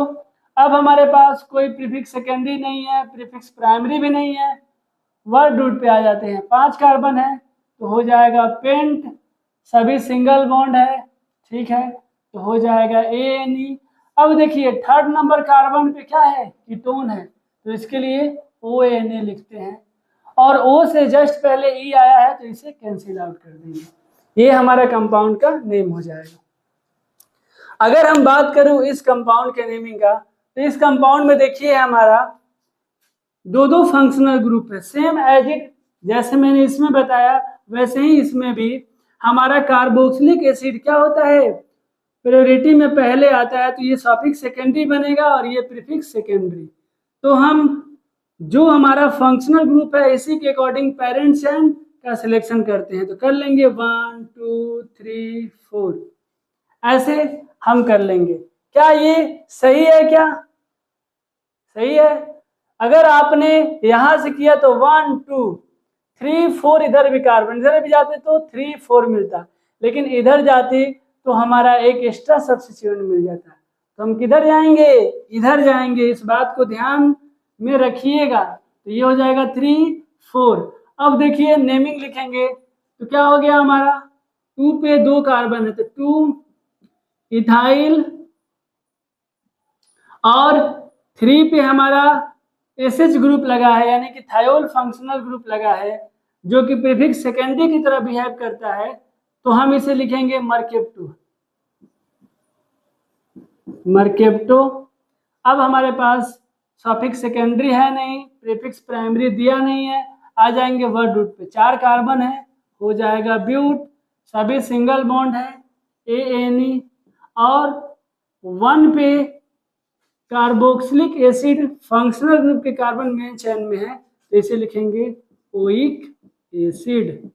अब हमारे पास कोई प्रीफिक्स सेकेंडरी नहीं है, प्रीफिक्स प्राइमरी भी नहीं है, वर्ड रूट पे आ जाते हैं, 5 कार्बन है तो हो जाएगा पेंट, सभी सिंगल बॉन्ड है, ठीक है, तो हो जाएगा ANE। अब देखिए थर्ड नंबर कार्बन पे क्या है, कीटोन है, तो इसके लिए ONA लिखते हैं, और O से जस्ट पहले E आया है तो इसे कैंसिल आउट कर देंगे, ये हमारा कंपाउंड का नेम हो जाएगा। अगर हम बात करूं इस कंपाउंड के नेमिंग का, तो इस कंपाउंड में देखिए हमारा दो फंक्शनल ग्रुप है, सेम एज इट जैसे मैंने इसमें बताया वैसे ही इसमें भी हमारा कार्बोक्सिलिक एसिड क्या होता है, प्रायोरिटी में पहले आता है, तो ये सफिक्स सेकेंडरी बनेगा और ये प्रीफिक्स सेकेंडरी। तो हम जो हमारा फंक्शनल ग्रुप है इसी के अकॉर्डिंग पेरेंट चेन का सिलेक्शन करते हैं, तो कर लेंगे 1 2 3 4, ऐसे हम कर लेंगे। क्या ये सही है, क्या सही है? अगर आपने यहां से किया तो 1 2 3 4 इधर भी कार्बन, इधर भी जाते तो 3 4 मिलता, लेकिन इधर जाते तो हमारा एक एक्स्ट्रा सब्स्टिट्यूएंट मिल जाता। तो हम किधर जाएंगे, इधर जाएंगे, इस बात को ध्यान में रखिएगा। तो ये हो जाएगा 3 4। अब देखिए नेमिंग लिखेंगे तो क्या हो गया हमारा, 2 पे 2 कार्बन है तो 2 इथाइल और 3 पे हमारा एसएच ग्रुप लगा है, यानी कि थायोल फंक्शनल ग्रुप लगा है, जो कि प्रीफिक्स सेकेंडरी की तरह बिहेव करता है, तो हम इसे लिखेंगे मर्केप्टो। मर्केप्टो। अब हमारे पास सफिक्स सेकेंडरी है नहीं, प्रीफिक्स प्राइमरी दिया नहीं है, आ जाएंगे वर्ड रूट पे। 4 कार्बन है, हो जाएगा ब्यूट, सभी सिंगल बॉन्ड है ANE, और 1 पे कार्बोक्सिलिक एसिड फंक्शनल ग्रुप के कार्बन मेन चेन में है, तो इसे लिखेंगे ओइक एसिड,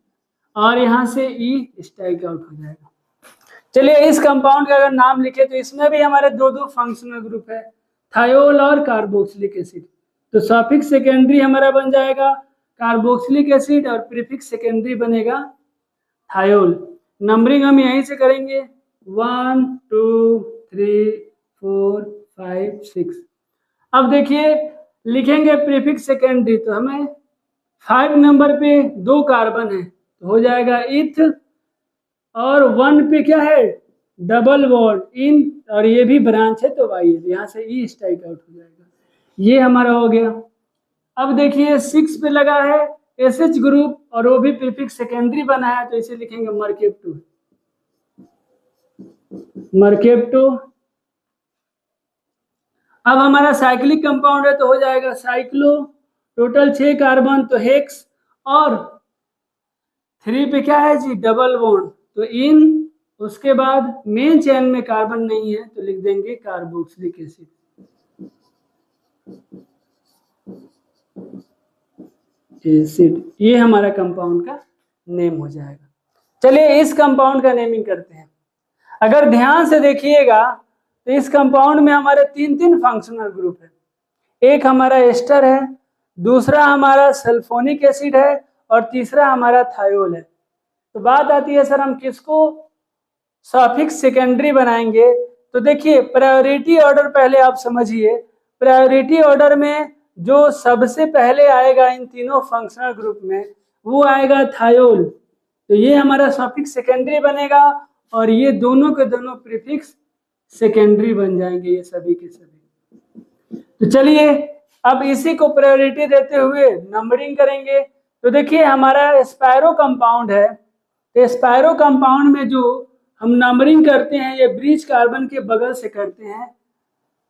और यहाँ से E स्ट्राइक आउट हो जाएगा। चलिए इस कंपाउंड का अगर नाम लिखे तो इसमें भी हमारे दो फंक्शनल ग्रुप है, थायोल और कार्बोक्सिलिक एसिड। तो सफिक्स सेकेंडरी हमारा बन जाएगा कार्बोक्सिलिक एसिड और प्रीफिक्स सेकेंडरी बनेगा थायोल। नंबरिंग हम यहीं से करेंगे 1 2 3 4 5 6। अब देखिए लिखेंगे प्रीफिक्स सेकेंडरी, तो हमें 5 नंबर पे 2 कार्बन है, तो हो जाएगा इथ, और 1 पे क्या है डबल बॉन्ड इन, और ये भी ब्रांच है तो वाई है, यहाँ से ई स्ट्राइक आउट हो जाएगा। ये हमारा हो गया। अब देखिए 6 पे लगा है एसएच ग्रुप और वो भी प्रीफिक्स सेकेंडरी बना है, तो इसे लिखेंगे मर्केप्टो। मर्केप्टो। अब हमारा साइक्लिक कंपाउंड है, तो हो जाएगा साइक्लो, टोटल 6 कार्बन, तो हेक्स, और 3 पे क्या है जी डबल बॉन्ड, तो इन, उसके बाद मेन चेन में कार्बन नहीं है तो लिख देंगे कार्बोक्सिलिक एसिड। एसिड, ये हमारा कंपाउंड का नेम हो जाएगा। चलिए इस कंपाउंड का नेमिंग करते हैं। अगर ध्यान से देखिएगा तो इस कंपाउंड में हमारे 3 फंक्शनल ग्रुप है। एक हमारा एस्टर है, दूसरा हमारा सल्फोनिक एसिड है, और तीसरा हमारा थायोल है। तो बात आती है सर हम किसको सफिक्स सेकेंडरी बनाएंगे, तो देखिए प्रायोरिटी ऑर्डर पहले आप समझिए। प्रायोरिटी ऑर्डर में जो सबसे पहले आएगा इन तीनों फंक्शनल ग्रुप में वो आएगा थायोल, तो ये हमारा सफिक्स सेकेंडरी बनेगा, और ये दोनों के दोनों प्रीफिक्स सेकेंडरी बन जाएंगे, ये सभी के सभी। तो चलिए अब इसी को प्रायोरिटी देते हुए नंबरिंग करेंगे। तो देखिए हमारा स्पायरो कंपाउंड है, तो स्पायरो कंपाउंड में जो हम नंबरिंग करते हैं ये ब्रिज कार्बन के बगल से करते हैं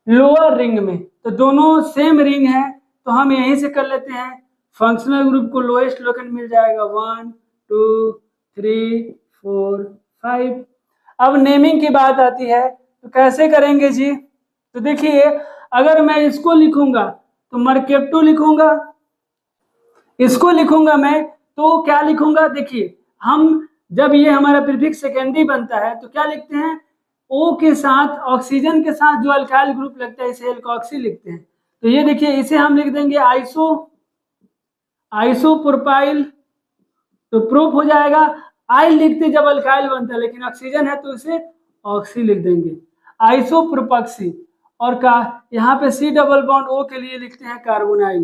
लोअर रिंग में, तो दोनों सेम रिंग है, तो हम यहीं से कर लेते हैं। फंक्शनल ग्रुप को लोएस्ट लोकेट मिल जाएगा 1 2 3 4 5। अब नेमिंग की बात आती है, तो कैसे करेंगे जी, तो देखिए अगर मैं इसको लिखूंगा तो मर्केप्टो लिखूंगा, इसको लिखूंगा मैं तो क्या लिखूंगा, देखिए हम जब ये हमारा प्रीफिक्स सेकेंडरी बनता है तो क्या लिखते हैं, O के साथ ऑक्सीजन के साथ जो अल्काइल ग्रुप लगता है इसे एल्कोक्सी लिखते हैं। तो ये देखिए इसे हम लिख देंगे आइसोप्रोपाइल, तो प्रोप हो जाएगा। आइल लिखते जब अल्काइल बनता है, लेकिन ऑक्सीजन है तो इसे ऑक्सी लिख देंगे, आइसोप्रोपक्सी। और का यहाँ पे C डबल बॉन्ड O के लिए लिखते हैं कार्बोनाइल,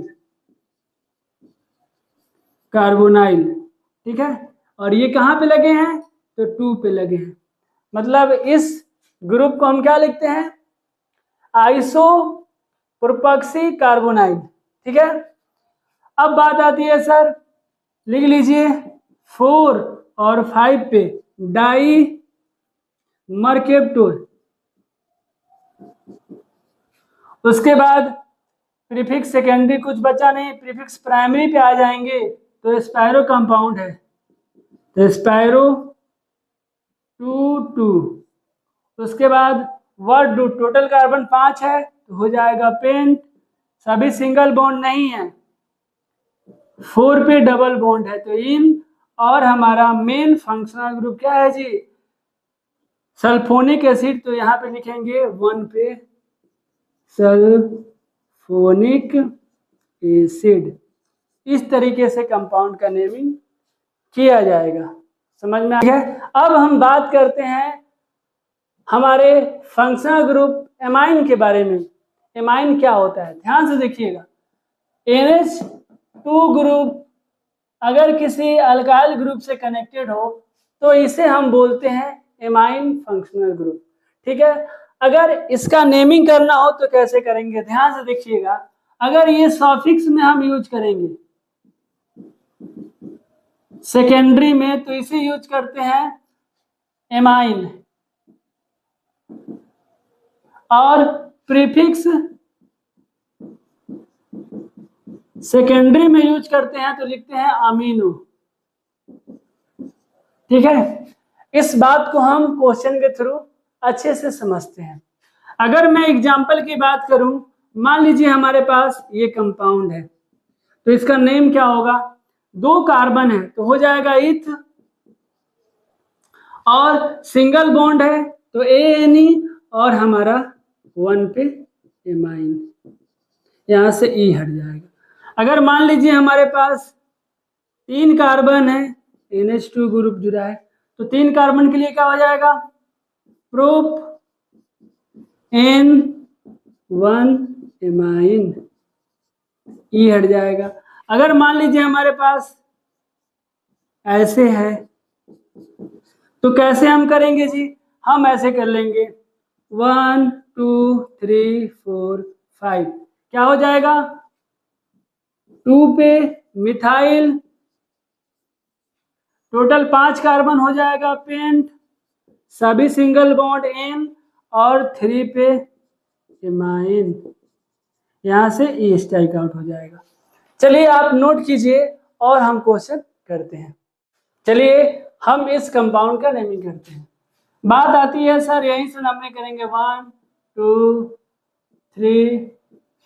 कार्बोनाइल, ठीक है। और ये कहाँ पे लगे हैं, तो 2 पे लगे हैं, मतलब इस ग्रुप को हम क्या लिखते हैं आइसोप्रोपक्सी कार्बोनाइल, ठीक है। अब बात आती है सर, लिख लीजिए 4 और 5 पे डाई मर्केप्टो, उसके बाद प्रीफिक्स सेकेंडरी कुछ बचा नहीं, प्रीफिक्स प्राइमरी पे आ जाएंगे, तो स्पायरो कंपाउंड है, तो स्पायरो 2 2, उसके बाद वर्ड रूट, टोटल कार्बन 5 है तो हो जाएगा पेंट, सभी सिंगल बॉन्ड नहीं है, 4 पे डबल बॉन्ड है तो इन, और हमारा मेन फंक्शनल ग्रुप क्या है जी सल्फोनिक एसिड, तो यहाँ पे लिखेंगे 1 पे सल्फोनिक एसिड। इस तरीके से कंपाउंड का नेमिंग किया जाएगा, समझ में आ गया। अब हम बात करते हैं हमारे फंक्शनल ग्रुप एमाइन के बारे में। एमाइन क्या होता है, ध्यान से देखिएगा। NH2 ग्रुप अगर किसी अल्काइल ग्रुप से कनेक्टेड हो तो इसे हम बोलते हैं एमाइन फंक्शनल ग्रुप, ठीक है। अगर इसका नेमिंग करना हो तो कैसे करेंगे, ध्यान से देखिएगा। अगर ये सॉफिक्स में हम यूज करेंगे सेकेंडरी में, तो इसे यूज करते हैं एमाइन, और प्रीफिक्स सेकेंडरी में यूज करते हैं तो लिखते हैं अमीनो। ठीक है, इस बात को हम क्वेश्चन के थ्रू अच्छे से समझते हैं। अगर मैं एग्जाम्पल की बात करूं, मान लीजिए हमारे पास ये कंपाउंड है, तो इसका नेम क्या होगा, 2 कार्बन है तो हो जाएगा इथ, और सिंगल बॉन्ड है तो ANE, और हमारा 1 पे एमाइन, यहां से E हट जाएगा। अगर मान लीजिए हमारे पास 3 कार्बन है, NH2 ग्रुप जुड़ा है, तो 3 कार्बन के लिए क्या हो जाएगा, प्रोप N1 एमाइन, E हट जाएगा। अगर मान लीजिए हमारे पास ऐसे है, तो कैसे हम करेंगे जी, हम ऐसे कर लेंगे 1 2 3 4 5, क्या हो जाएगा, 2 पे मिथाइल, टोटल 5 कार्बन हो जाएगा पेंट, सभी सिंगल बॉन्ड N, और 3 पे एमाइन, यहां से E स्ट्राइक आउट हो जाएगा। चलिए आप नोट कीजिए और हम क्वेश्चन करते हैं। चलिए हम इस कंपाउंड का नेमिंग करते हैं। बात आती है सर यहीं से नंबरिंग करेंगे 1 2 3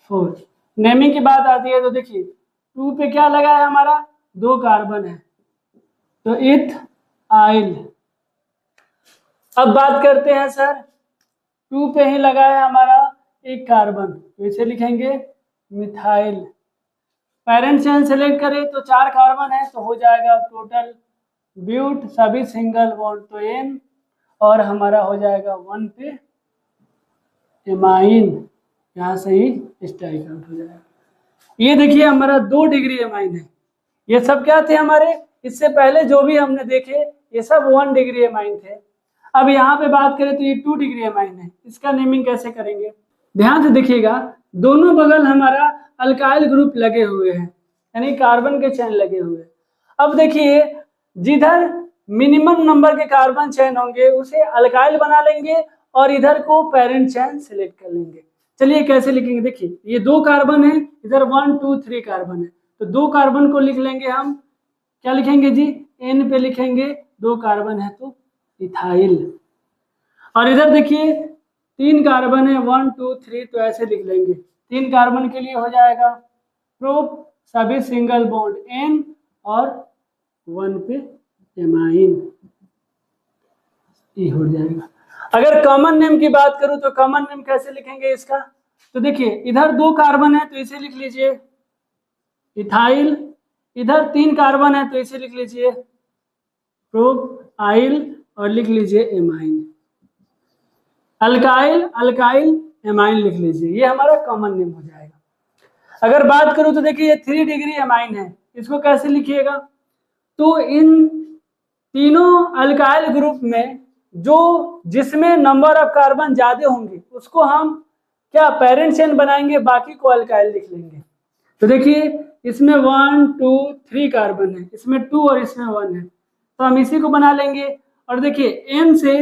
4, नेमिंग की बात आती है तो देखिए 2 पे क्या लगा है हमारा, 2 कार्बन है तो इथ आइल। अब बात करते हैं सर 2 पे ही लगा है हमारा 1 कार्बन, तो इसे लिखेंगे मिथाइल। पेरेंट चेन सेलेक्ट करें तो 4 कार्बन है तो हो जाएगा टोटल ब्यूट, सभी सिंगल बॉन्ड तो N, और हमारा हो जाएगा 1 पे एमाइन, यहाँ से ही स्ट्राइक आउट हो जाएगा। ये देखिए हमारा 2 डिग्री एमाइन है। ये सब क्या थे हमारे, इससे पहले जो भी हमने देखे ये सब 1 डिग्री एमाइन थे। अब यहाँ पे बात करें तो ये 2 डिग्री एमाइन है। इसका नेमिंग कैसे करेंगे, ध्यान से देखिएगा, दोनों बगल हमारा अल्काइल ग्रुप लगे हुए हैं, यानी कार्बन के चेन लगे हुए हैं। अब देखिए जिधर मिनिमम नंबर के कार्बन चेन होंगे उसे अल्काइल बना लेंगे, और इधर को पेरेंट चेन सिलेक्ट कर लेंगे। चलिए कैसे लिखेंगे, देखिए ये 2 कार्बन है, इधर 1 2 3 कार्बन है, तो 2 कार्बन को लिख लेंगे हम, क्या लिखेंगे जी, N पे लिखेंगे, 2 कार्बन है तो इथाइल। और इधर देखिए 3 कार्बन है 1 2 3, तो ऐसे लिख लेंगे, 3 कार्बन के लिए हो जाएगा प्रोप, सभी सिंगल बॉन्ड N, और 1 पे एमाइन, E हो जाएगा। अगर कॉमन नेम की बात करूं तो कॉमन नेम कैसे लिखेंगे इसका, तो देखिए इधर 2 कार्बन है तो इसे लिख लीजिए इथाइल, इधर 3 कार्बन है तो इसे लिख लीजिए प्रोपाइल, और लिख लीजिए एमाइन। अल्काइल अल्काइल एमाइन लिख लीजिए, ये हमारा कॉमन नेम हो जाएगा। अगर बात करूं तो देखिए ये 3 डिग्री एमाइन है, इसको कैसे लिखिएगा, तो इन तीनों अल्काइल ग्रुप में जो जिसमें नंबर ऑफ कार्बन ज्यादा होंगे उसको हम क्या पेरेंट चेन बनाएंगे, बाकी को अल्काइल लिख लेंगे। तो देखिए इसमें 1 2 3 कार्बन है, इसमें 2 और इसमें 1 है, तो हम इसी को बना लेंगे। और देखिए N से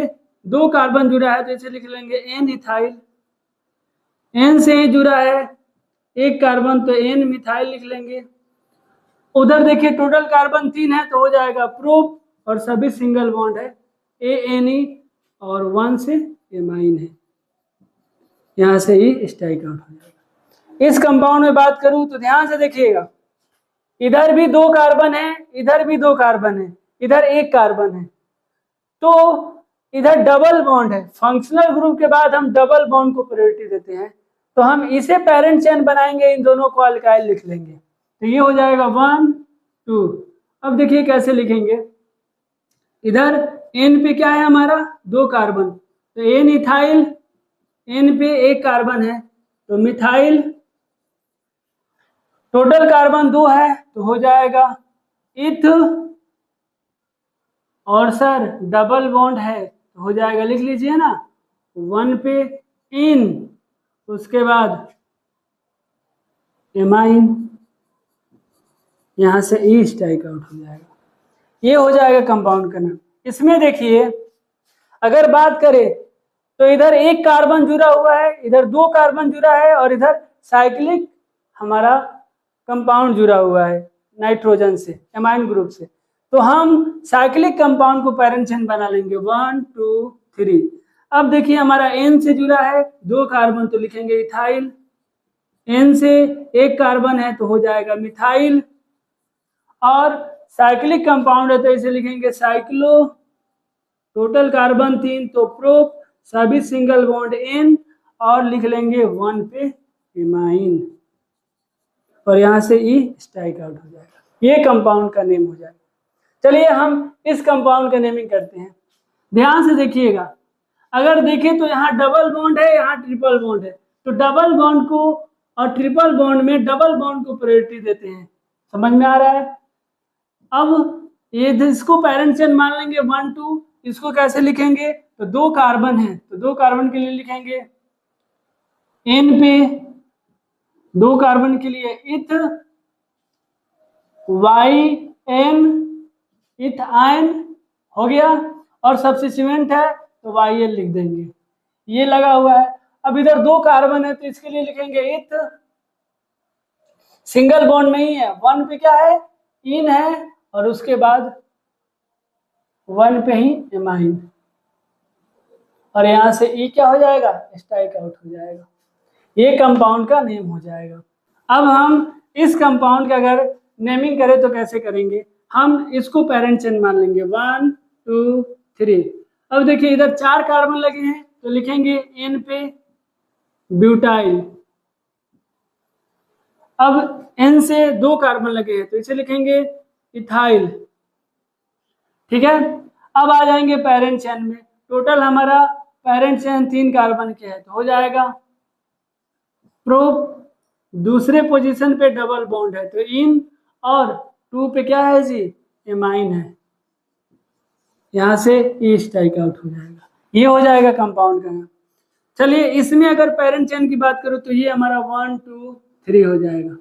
2 कार्बन जुड़ा है तो इसे लिख लेंगे N इथाइल, N से ही जुड़ा है 1 कार्बन तो N मिथाइल लिख लेंगे। उधर देखिए टोटल कार्बन 3 है तो हो जाएगा प्रोप, और सभी सिंगल बॉन्ड है ANE, और 1 से एमाइन है, यहां से ही स्ट्राइक आउट हो जाएगा। इस कंपाउंड में बात करूं तो ध्यान से देखिएगा, इधर भी 2 कार्बन है, इधर भी 2 कार्बन है, इधर 1 कार्बन है, तो इधर डबल बॉन्ड है। फंक्शनल ग्रुप के बाद हम डबल बॉन्ड को प्रायोरिटी देते हैं, तो हम इसे पेरेंट चेन बनाएंगे, इन दोनों को अल्काइल लिख लेंगे, तो ये हो जाएगा 1 2। अब देखिए कैसे लिखेंगे, इधर N पे क्या है हमारा 2 कार्बन, तो N इथाइल, N पे 1 कार्बन है तो मिथाइल, टोटल कार्बन 2 है तो हो जाएगा इथ, और सर डबल बॉन्ड है तो हो जाएगा, लिख लीजिए ना 1 पे इन, उसके बाद एमाइन, यहां से ई स्ट्राइक आउट हो जाएगा। ये हो जाएगा कंपाउंड का नाम। इसमें देखिए अगर बात करें तो इधर एक कार्बन जुड़ा हुआ है, इधर दो कार्बन जुड़ा है, और इधर साइक्लिक हमारा कंपाउंड जुड़ा हुआ है नाइट्रोजन से, एमाइन ग्रुप से। तो हम साइक्लिक कंपाउंड को पैरेंट चेन बना लेंगे 1 2 3। अब देखिए हमारा एन से जुड़ा है दो कार्बन, तो लिखेंगे इथाइल। एन से एक कार्बन है तो हो जाएगा मिथाइल। और साइक्लिक कंपाउंड है तो इसे लिखेंगे साइक्लो। टोटल कार्बन 3 तो प्रोप, सभी सिंगल बॉन्ड एन, और लिख लेंगे 1 पे एमाइन, और यहां से ई स्ट्राइक आउट हो जाएगा। ये कंपाउंड का नेम हो जाएगा। चलिए हम इस कंपाउंड का नेमिंग करते हैं। ध्यान से देखिएगा, अगर देखें तो यहाँ डबल बॉन्ड है, यहाँ ट्रिपल बॉन्ड है, तो डबल बॉन्ड को और ट्रिपल बॉन्ड में डबल बॉन्ड को प्रायोरिटी देते हैं। समझ में आ रहा है? अब ये इसको पैरेंट चेन मान लेंगे 1 2। इसको कैसे लिखेंगे? तो दो कार्बन है तो दो कार्बन के लिए लिखेंगे एन पे, दो कार्बन के लिए इथ, वाई एन, इथ आयन हो गया, और सब्स्टिट्यूएंट है तो वाई एल लिख देंगे। ये लगा हुआ है। अब इधर दो कार्बन है तो इसके लिए लिखेंगे इथ, सिंगल बॉन्ड नहीं है, 1 पे क्या है? इन है, और उसके बाद 1 पे ही एमाइन, और यहां से ई क्या हो जाएगा? स्ट्राइक आउट हो जाएगा। ये कंपाउंड का नेम हो जाएगा। अब हम इस कंपाउंड का अगर नेमिंग करें तो कैसे करेंगे? हम इसको पैरेंट चेन मान लेंगे 1 2 3। अब देखिए इधर 4 कार्बन लगे हैं तो लिखेंगे एन पे ब्यूटाइल। अब एन से दो कार्बन लगे हैं तो इसे लिखेंगे इथाइल। ठीक है, अब आ जाएंगे पैरेंट चेन में। टोटल हमारा पैरेंट चेन 3 कार्बन के है तो हो जाएगा प्रोप, दूसरे पोजीशन पे डबल बॉन्ड है तो इन, और 2 पे क्या है जी? एमाइन है। यहां से ई स्ट्राइक आउट हो जाएगा। ये हो जाएगा कंपाउंड का नाम। चलिए इसमें अगर पैरेंट चेन की बात करूं तो ये हमारा 1 2 3 हो जाएगा।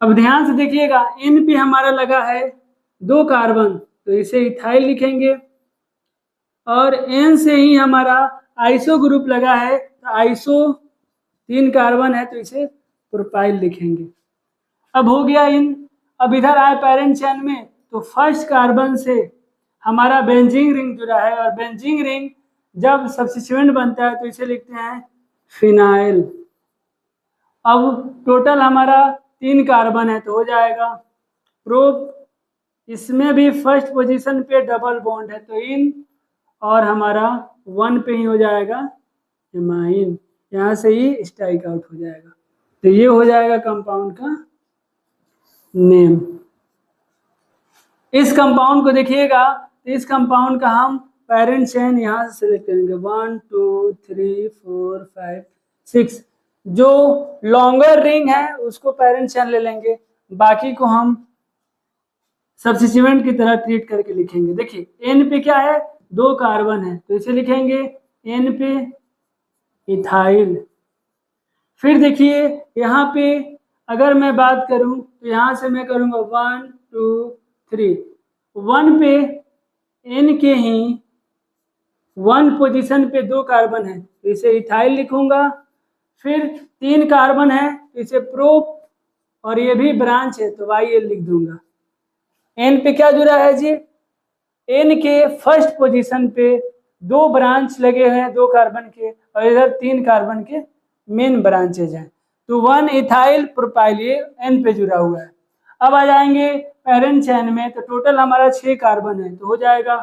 अब ध्यान से देखिएगा, इन पे हमारा लगा है दो कार्बन तो इसे इथाइल लिखेंगे, और एन से ही हमारा आइसो ग्रुप लगा है तो आइसो 3 कार्बन है तो इसे प्रोपाइल लिखेंगे। अब हो गया इन। अब इधर आए पैरेंट चेन में तो फर्स्ट कार्बन से हमारा बेंजीन रिंग जुड़ा है, और बेंजीन रिंग जब सब्स्टिट्यूएंट बनता है तो इसे लिखते हैं फिनाइल। अब टोटल हमारा 3 कार्बन है तो हो जाएगा प्रोप, इसमें भी फर्स्ट पोजीशन पे डबल बॉन्ड है तो इन, और हमारा 1 पे ही हो जाएगा एमाइन। यहाँ से ही स्ट्राइक आउट हो जाएगा। तो ये हो जाएगा कंपाउंड का नेम। इस कंपाउंड को देखिएगा तो इस कंपाउंड का हम पैरेंट चेन यहाँ से सिलेक्ट करेंगे 1 2 3 4 5 6। जो लॉन्गर रिंग है उसको पैरेंट चेन ले लेंगे, बाकी को हम सब्स्टिट्यूएंट की तरह ट्रीट करके लिखेंगे। देखिए एन पे क्या है? दो कार्बन है तो इसे लिखेंगे एन पे इथाइल। फिर देखिए यहाँ पे अगर मैं बात करूं तो यहाँ से मैं करूंगा 1 2 3। 1 पे एन के ही 1 पोजीशन पे दो कार्बन है तो इसे इथाइल लिखूंगा। फिर 3 कार्बन है तो इसे प्रोप, और ये भी ब्रांच है तो वाई एल लिख दूंगा। एन पे क्या जुड़ा है जी? एन के फर्स्ट पोजीशन पे दो ब्रांच लगे हुए हैं दो कार्बन के, और इधर 3 कार्बन के मेन ब्रांचेज हैं तो 1 इथाइल प्रोपाइल, ये एन पे जुड़ा हुआ है। अब आ जाएंगे पैरेंट चेन में तो टोटल हमारा 6 कार्बन है तो हो जाएगा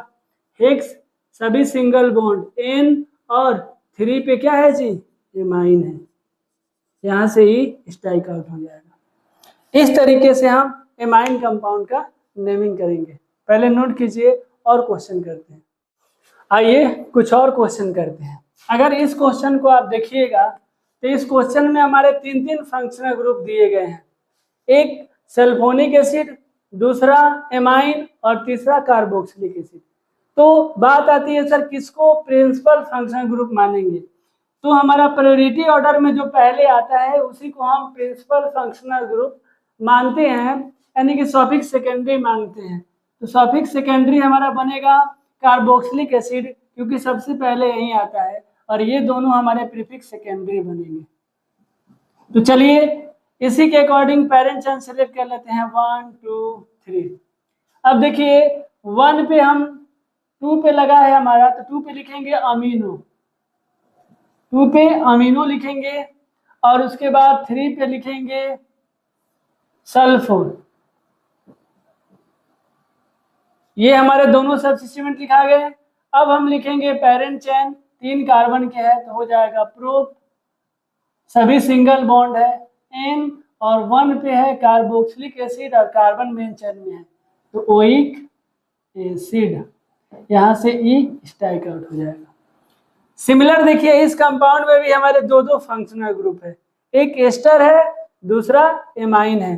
हेक्स, सभी सिंगल बॉन्ड एन, और 3 पे क्या है जी? एमाइन है। यहाँ से ही स्ट्राइक आउट हो जाएगा। इस तरीके से हम एमाइन कंपाउंड का नेमिंग करेंगे। पहले नोट कीजिए और क्वेश्चन करते हैं। आइए कुछ और क्वेश्चन करते हैं। अगर इस क्वेश्चन को आप देखिएगा तो इस क्वेश्चन में हमारे 3 फंक्शनल ग्रुप दिए गए हैं, एक सल्फोनिक एसिड, दूसरा एमाइन, और तीसरा कार्बोक्सिलिक एसिड। तो बात आती है सर किसको प्रिंसिपल फंक्शनल ग्रुप मानेंगे? तो हमारा प्रायोरिटी ऑर्डर में जो पहले आता है उसी को हम प्रिंसिपल फंक्शनल ग्रुप मानते हैं, यानी कि सफिक्स सेकेंडरी मानते हैं। तो सफिक्स सेकेंडरी हमारा बनेगा कार्बोक्सिलिक एसिड, क्योंकि सबसे पहले यही आता है, और ये दोनों हमारे प्रीफिक्स सेकेंडरी बनेंगे। तो चलिए इसी के अकॉर्डिंग पेरेंट चेन सेलेक्ट कर लेते हैं 1 2 3। अब देखिए 1 पे हम 2 पे लगा है हमारा, तो 2 पे लिखेंगे अमीनो, 2 पे अमीनो लिखेंगे, और उसके बाद 3 पे लिखेंगे सल्फोर। ये हमारे दोनों सब्स्टिट्यूएंट लिखा गए। अब हम लिखेंगे पेरेंट चेन, 3 कार्बन के है तो हो जाएगा प्रोप, सभी सिंगल बॉन्ड है N, और 1 पे है कार्बोक्सिलिक एसिड और कार्बन मेन चेन में है तो ओइक एसिड, यहां से E स्ट्राइक आउट हो जाएगा। सिमिलर देखिए इस कंपाउंड में भी हमारे दो फंक्शनल ग्रुप है, एक एस्टर है दूसरा एमाइन है।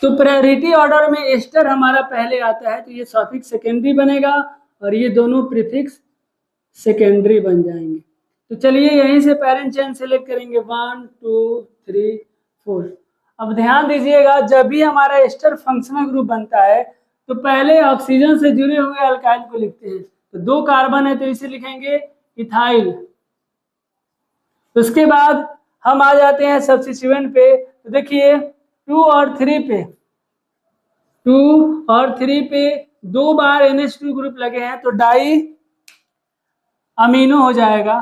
तो प्रायोरिटी ऑर्डर में एस्टर हमारा पहले आता है तो ये सफिक्स सेकेंडरी बनेगा और ये दोनों प्रीफिक्स सेकेंडरी बन जाएंगे। तो चलिए यहीं से पेरेंट चेन सेलेक्ट करेंगे 1 2 3 4। अब ध्यान दीजिएगा जब भी हमारा एस्टर फंक्शनल ग्रुप बनता है तो पहले ऑक्सीजन से जुड़े हुए अल्काइल को लिखते हैं। तो 2 कार्बन है तो इसे लिखेंगे इथाइल। उसके बाद हम आ जाते हैं सब्स्टिट्यूएंट पे, तो देखिए 2 और 3 पे, 2 और 3 पे 2 बार NH2 ग्रुप लगे हैं तो डाई अमीनो हो जाएगा,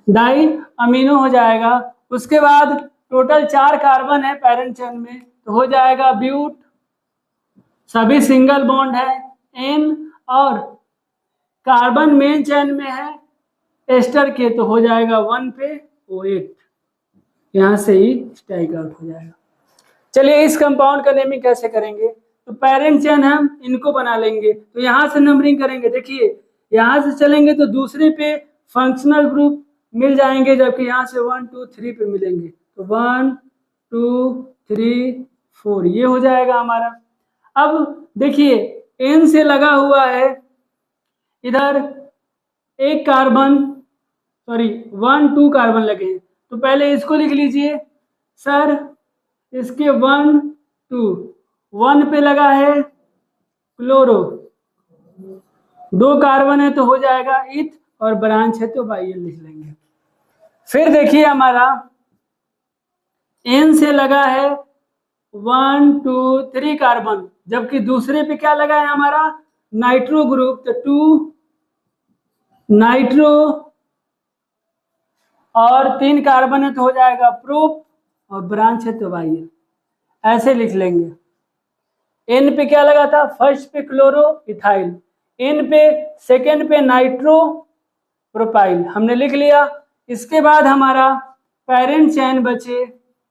डाई अमीनो हो जाएगा। उसके बाद टोटल 4 कार्बन है पेरेंट चेन में तो हो जाएगा ब्यूट, सभी सिंगल बॉन्ड है N, और कार्बन मेन चेन में है एस्टर के तो हो जाएगा 1 पे O8, यहां से ही स्ट्राइक आउट हो जाएगा। चलिए इस कंपाउंड का नेमिंग कैसे करेंगे, तो पेरेंट चेन हम इनको बना लेंगे, तो यहां से नंबरिंग करेंगे। देखिए यहां से चलेंगे तो दूसरे पे फंक्शनल ग्रुप मिल जाएंगे, जबकि यहां से 1 2 3 पे मिलेंगे तो 1 2 3 4 ये हो जाएगा हमारा। अब देखिए N से लगा हुआ है इधर एक कार्बन, सॉरी 1 2 कार्बन लगे हैं तो पहले इसको लिख लीजिए सर, इसके 1 2, 1 पे लगा है क्लोरो, 2 कार्बन है तो हो जाएगा इथ, और ब्रांच है तो बाई लिख लेंगे। फिर देखिए हमारा N से लगा है 1 2 3 कार्बन, जबकि दूसरे पे क्या लगा है हमारा नाइट्रो ग्रुप, तो 2 नाइट्रो और 3 कार्बन है तो हो जाएगा प्रोप, और ब्रांच है तो बाई, ऐसे लिख लेंगे। N पे क्या लगा था, फर्स्ट पे क्लोरो इथाइल, N पे सेकेंड पे नाइट्रो प्रोपाइल हमने लिख लिया। इसके बाद हमारा पेरेंट चेन बचे,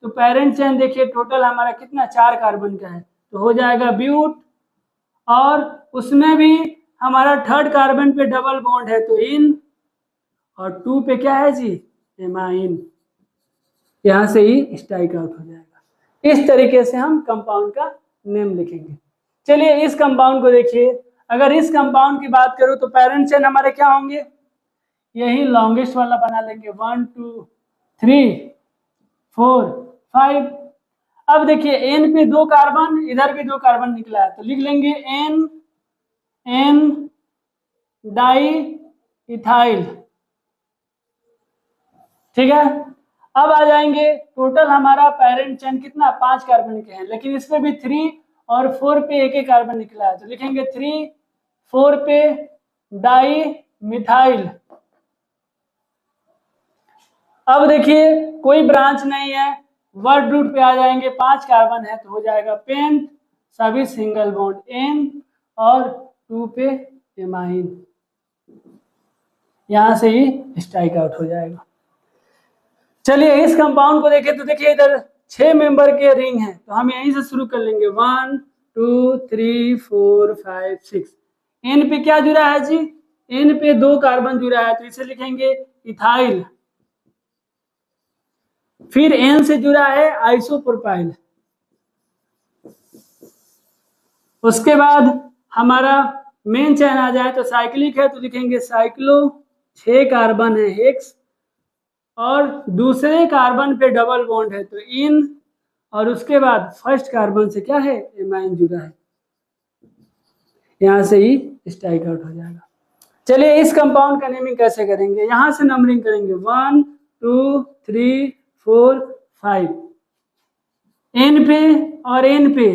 तो पेरेंट चेन देखिए टोटल हमारा कितना 4 कार्बन का है तो हो जाएगा ब्यूट, और उसमें भी हमारा 3rd कार्बन पे डबल बॉन्ड है तो इन, और 2 पे क्या है जी एमाइन, यहां से ही स्ट्राइक आउट हो जाएगा। इस तरीके से हम कंपाउंड का नेम लिखेंगे। चलिए इस कंपाउंड को देखिए, अगर इस कंपाउंड की बात करूं तो पेरेंट चेन हमारे क्या होंगे, यही लॉन्गेस्ट वाला बना लेंगे 1 2 3 4 5। अब देखिए N पे 2 कार्बन, इधर भी 2 कार्बन निकला है तो लिख लेंगे N N डाई इथाइल, ठीक है। अब आ जाएंगे टोटल हमारा पेरेंट चेन कितना 5 कार्बन के हैं, लेकिन इसमें भी 3 और 4 पे एक कार्बन निकला है तो लिखेंगे 3 4 पे डाई मिथाइल। अब देखिए कोई ब्रांच नहीं है, वर्ड रूट पे आ जाएंगे, 5 कार्बन है तो हो जाएगा पेंट, सभी सिंगल बॉन्ड N, और 2 पे एमाइन, यहां से ही स्ट्राइक आउट हो जाएगा। चलिए इस कंपाउंड को देखें तो देखिए इधर 6 मेंबर के रिंग हैं तो हम यहीं से शुरू कर लेंगे 1 2 3 4 5 6। N पे क्या जुड़ा है जी, N पे 2 कार्बन जुड़ा है तो इसे लिखेंगे इथाइल। फिर N से जुड़ा है आइसोप्रोपाइल। उसके बाद हमारा मेन चैन आ जाए तो साइक्लिक है तो लिखेंगे साइक्लो, 6 कार्बन है हेक्स, और दूसरे कार्बन पे डबल बॉन्ड है तो इन, और उसके बाद फर्स्ट कार्बन से क्या है, एमाइन जुड़ा है, यहां से ही स्ट्राइक आउट हो जाएगा। चलिए इस कंपाउंड का नेमिंग कैसे करेंगे, यहां से नंबरिंग करेंगे 1 2 3 4 5, एन पे और एन पे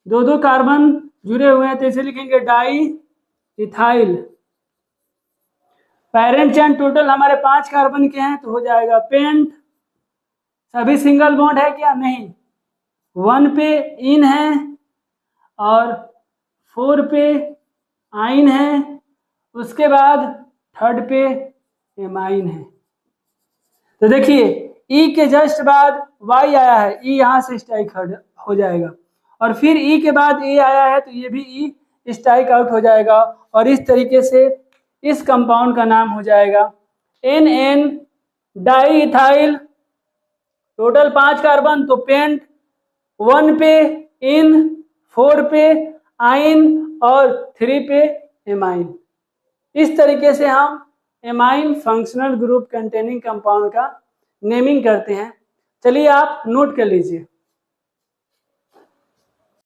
दो दो कार्बन जुड़े हुए हैं तो इसे लिखेंगे डाई इथाइल। पेरेंट चैन टोटल हमारे 5 कार्बन के हैं तो हो जाएगा पेंट। सभी सिंगल बॉन्ड है क्या, नहीं, 1 पे इन है और 4 पे आइन है, उसके बाद 3rd पे एमाइन है। तो देखिए ई के जस्ट बाद वाई आया है, ई यहाँ से स्ट्राइक हो जाएगा, और फिर ई के बाद ए आया है तो ये भी ई स्ट्राइक आउट हो जाएगा, और इस तरीके से इस कंपाउंड का नाम हो जाएगा N N di ethyl. Total 5 carbon तो पेंट, 1 पे इन, 4 पे आइन और 3 पे एमाइन। इस तरीके से हम amine functional group containing compound का नेमिंग करते हैं। चलिए आप नोट कर लीजिए।